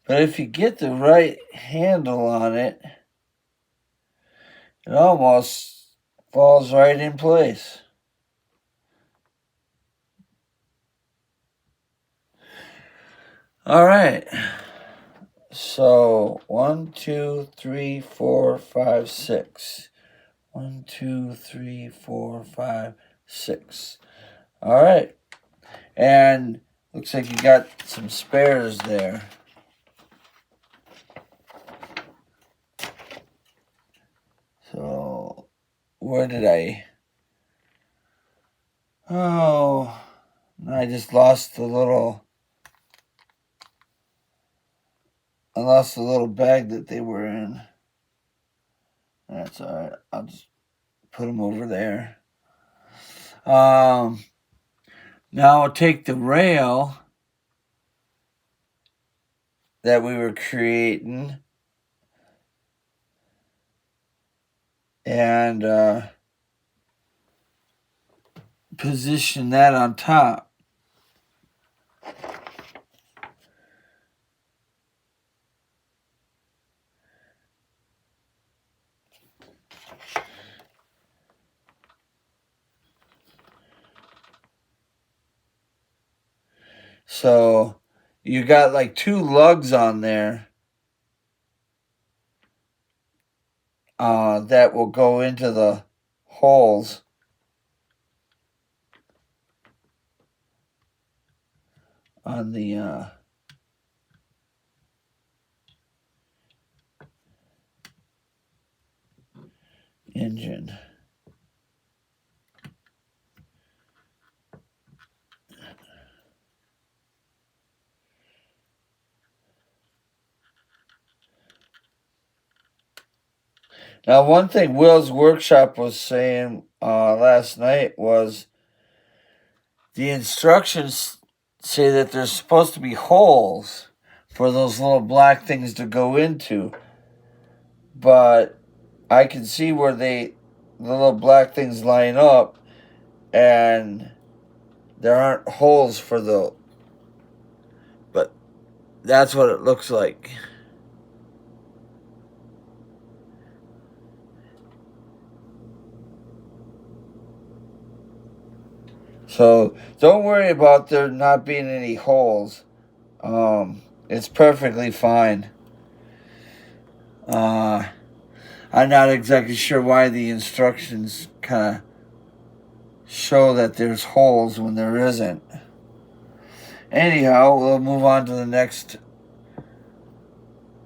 But if you get the right handle on it, it almost falls right in place. All right. So 1, 2, 3, 4, 5, 6. 1, 2, 3, 4, 5, 6. All right. And looks like you got some spares there. So where did oh, I just lost the little I lost the little bag that they were in. That's all right. I'll just put them over there. Now I'll take the rail that we were creating and position that on top. So you got like 2 lugs on there that will go into the holes on the engine. Now, one thing Will's workshop was saying last night was the instructions say that there's supposed to be holes for those little black things to go into. But I can see where the little black things line up and there aren't holes for the, but that's what it looks like. So don't worry about there not being any holes. It's perfectly fine. I'm not exactly sure why the instructions kind of show that there's holes when there isn't. Anyhow, we'll move on to the next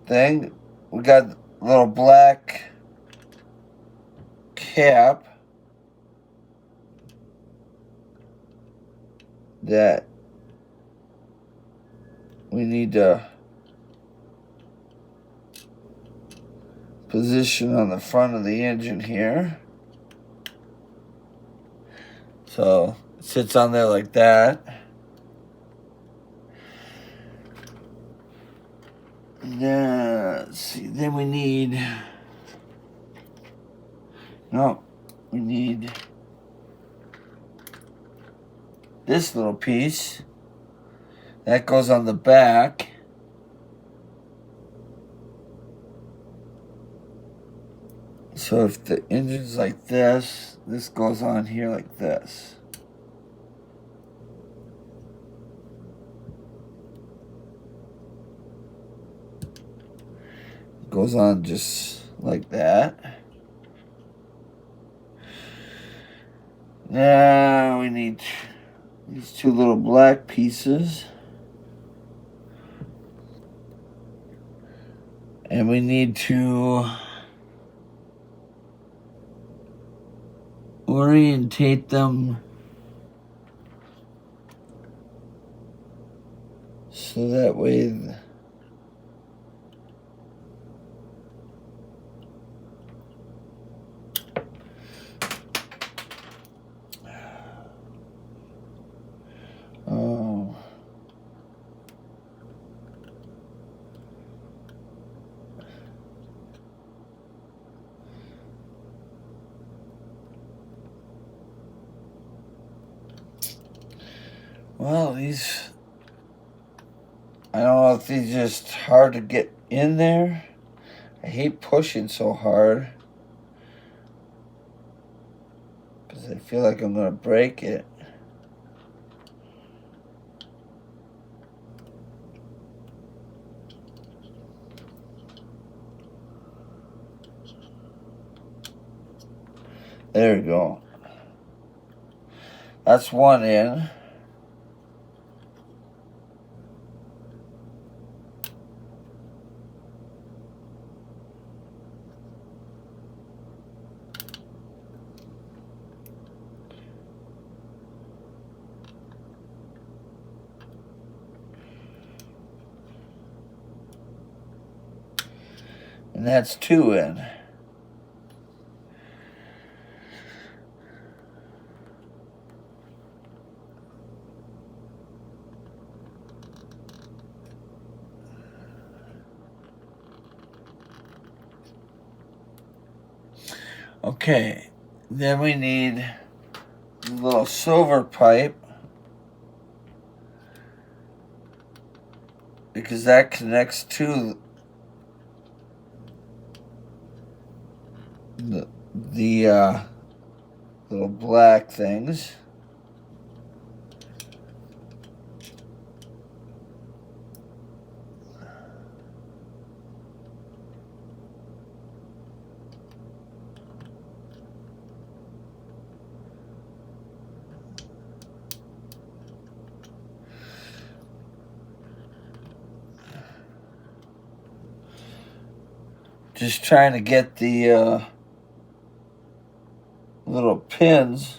thing. We got a little black cap that we need to position on the front of the engine here. So it sits on there like that. And then, let's see, then we need this little piece that goes on the back. So if the engine's like this, this goes on here like this. Goes on just like that. Now we need these 2 little black pieces. And we need to orientate them so that way well, these, I don't know if these just hard to get in there. I hate pushing so hard because I feel like I'm going to break it. There we go. That's one in. And that's 2 in. Okay, then we need a little silver pipe, because that connects to the little black things. Just trying to get the little pins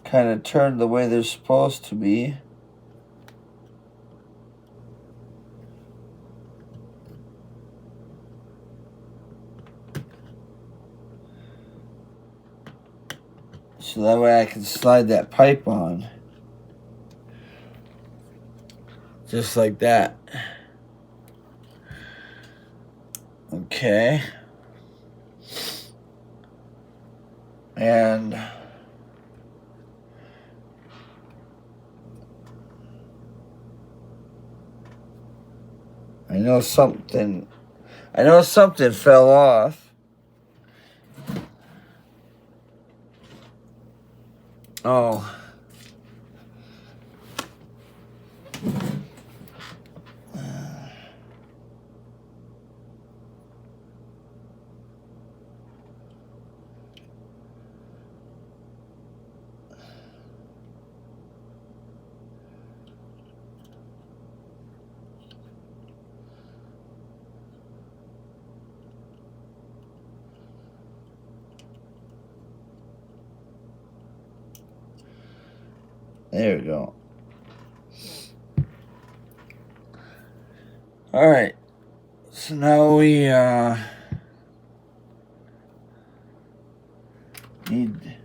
kind of turned the way they're supposed to be. So that way I can slide that pipe on. Just like that. Okay. And I know something fell off. Oh. There we go. All right. So now we need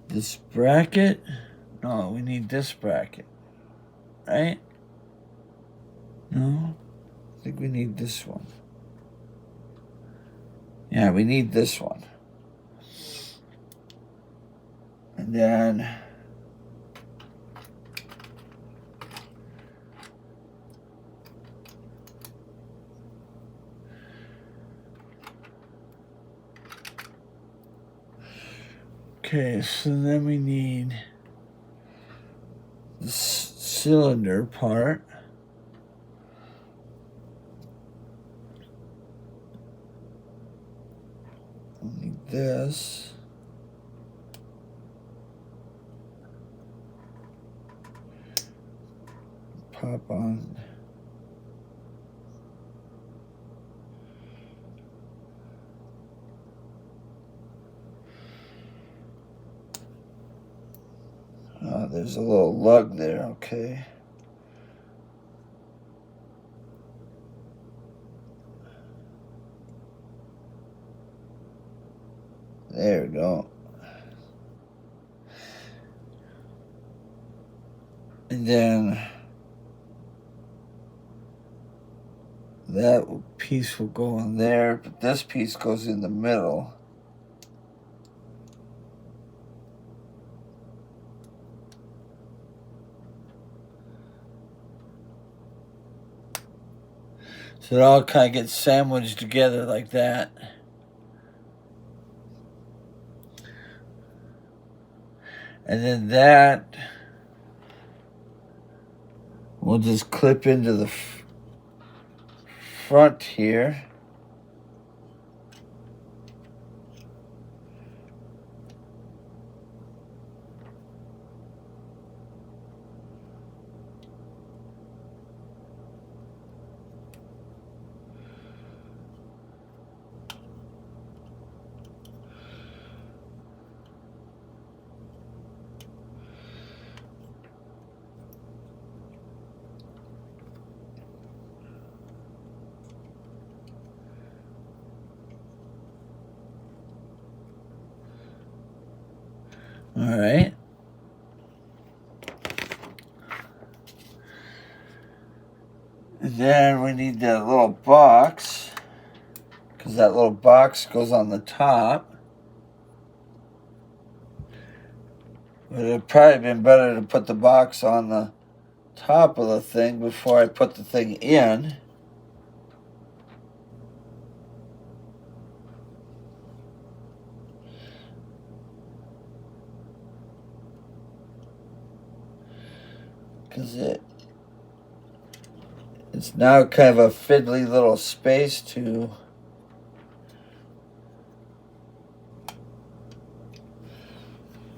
this bracket. No, we need this bracket. Right? No? I think we need this one. Yeah, we need this one. And then okay, so then we need the cylinder part. We need this. Pop on. Oh, there's a little lug there, okay. There we go. And then that piece will go in there, but this piece goes in the middle. So it all kind of gets sandwiched together like that. And then that will just clip into the front here. All right. And then we need that little box, because that little box goes on the top. But it'd probably been better to put the box on the top of the thing before I put the thing in. Because it's now kind of a fiddly little space to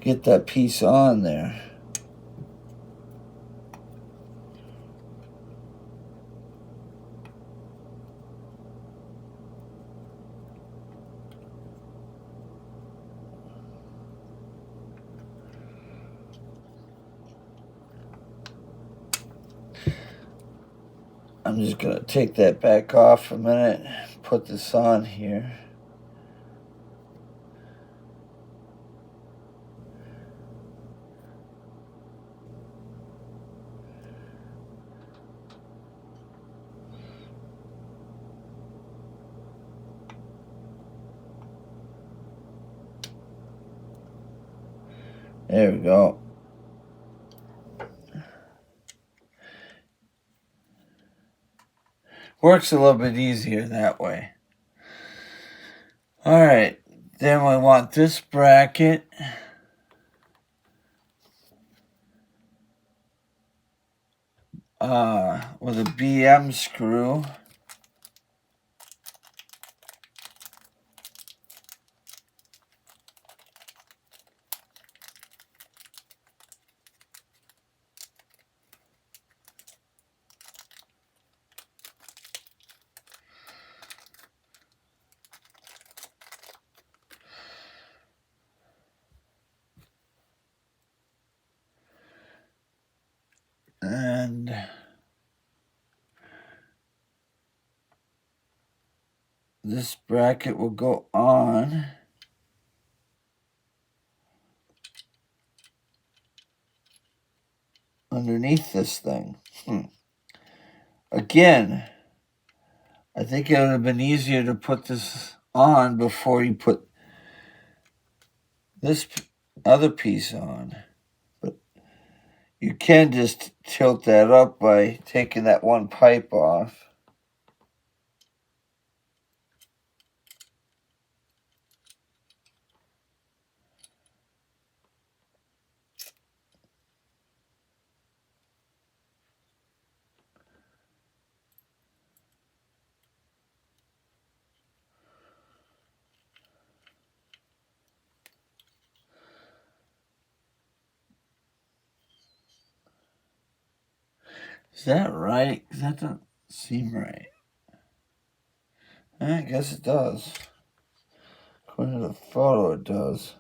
get that piece on there. I'm just going to take that back off a minute, put this on here. There we go. Works a little bit easier that way. All right, then we want this bracket. With a BM screw. And this bracket will go on underneath this thing. Again, I think it would have been easier to put this on before you put this other piece on. But you can just tilt that up by taking that one pipe off. Is that right? That doesn't seem right. I guess it does. According to the photo, it does.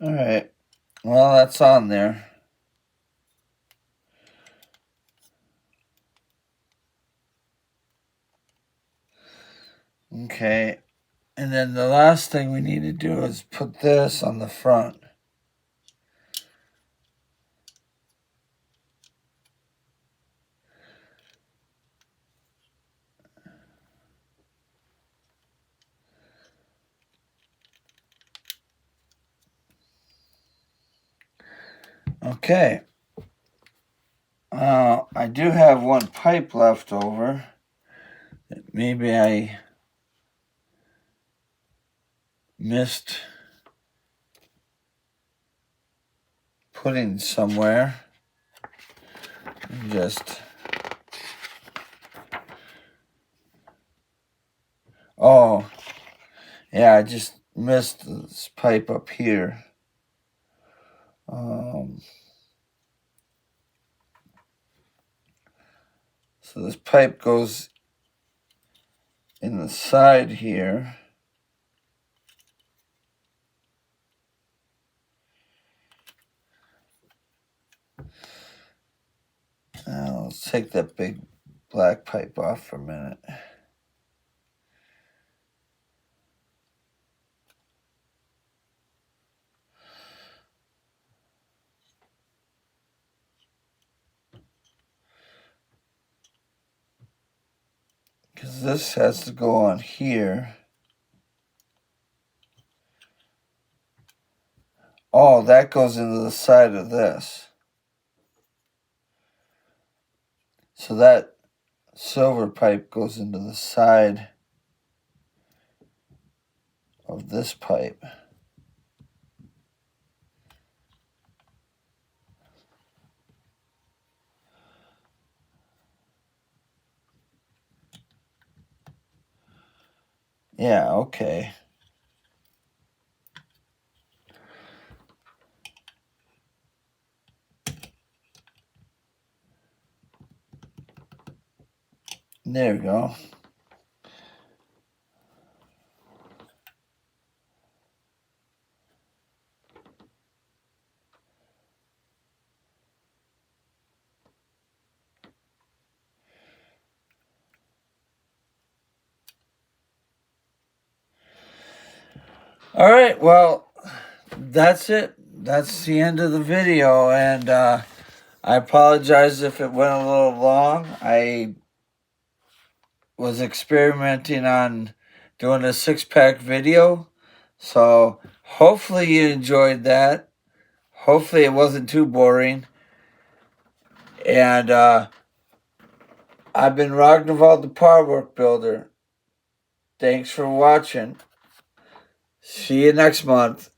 Alright, well, that's on there. Okay, and then the last thing we need to do is put this on the front. Okay. I do have one pipe left over that maybe I missed putting somewhere. Oh, yeah, I just missed this pipe up here. So this pipe goes in the side here. Now let's take that big black pipe off for a minute. Because this has to go on here. Oh, that goes into the side of this. So that silver pipe goes into the side of this pipe. Yeah, okay. There we go. All right, well, that's it. That's the end of the video, and I apologize if it went a little long. I was experimenting on doing a 6-pack video, so hopefully you enjoyed that. Hopefully it wasn't too boring. And I've been Ragnvald the Power Work Builder. Thanks for watching. See you next month.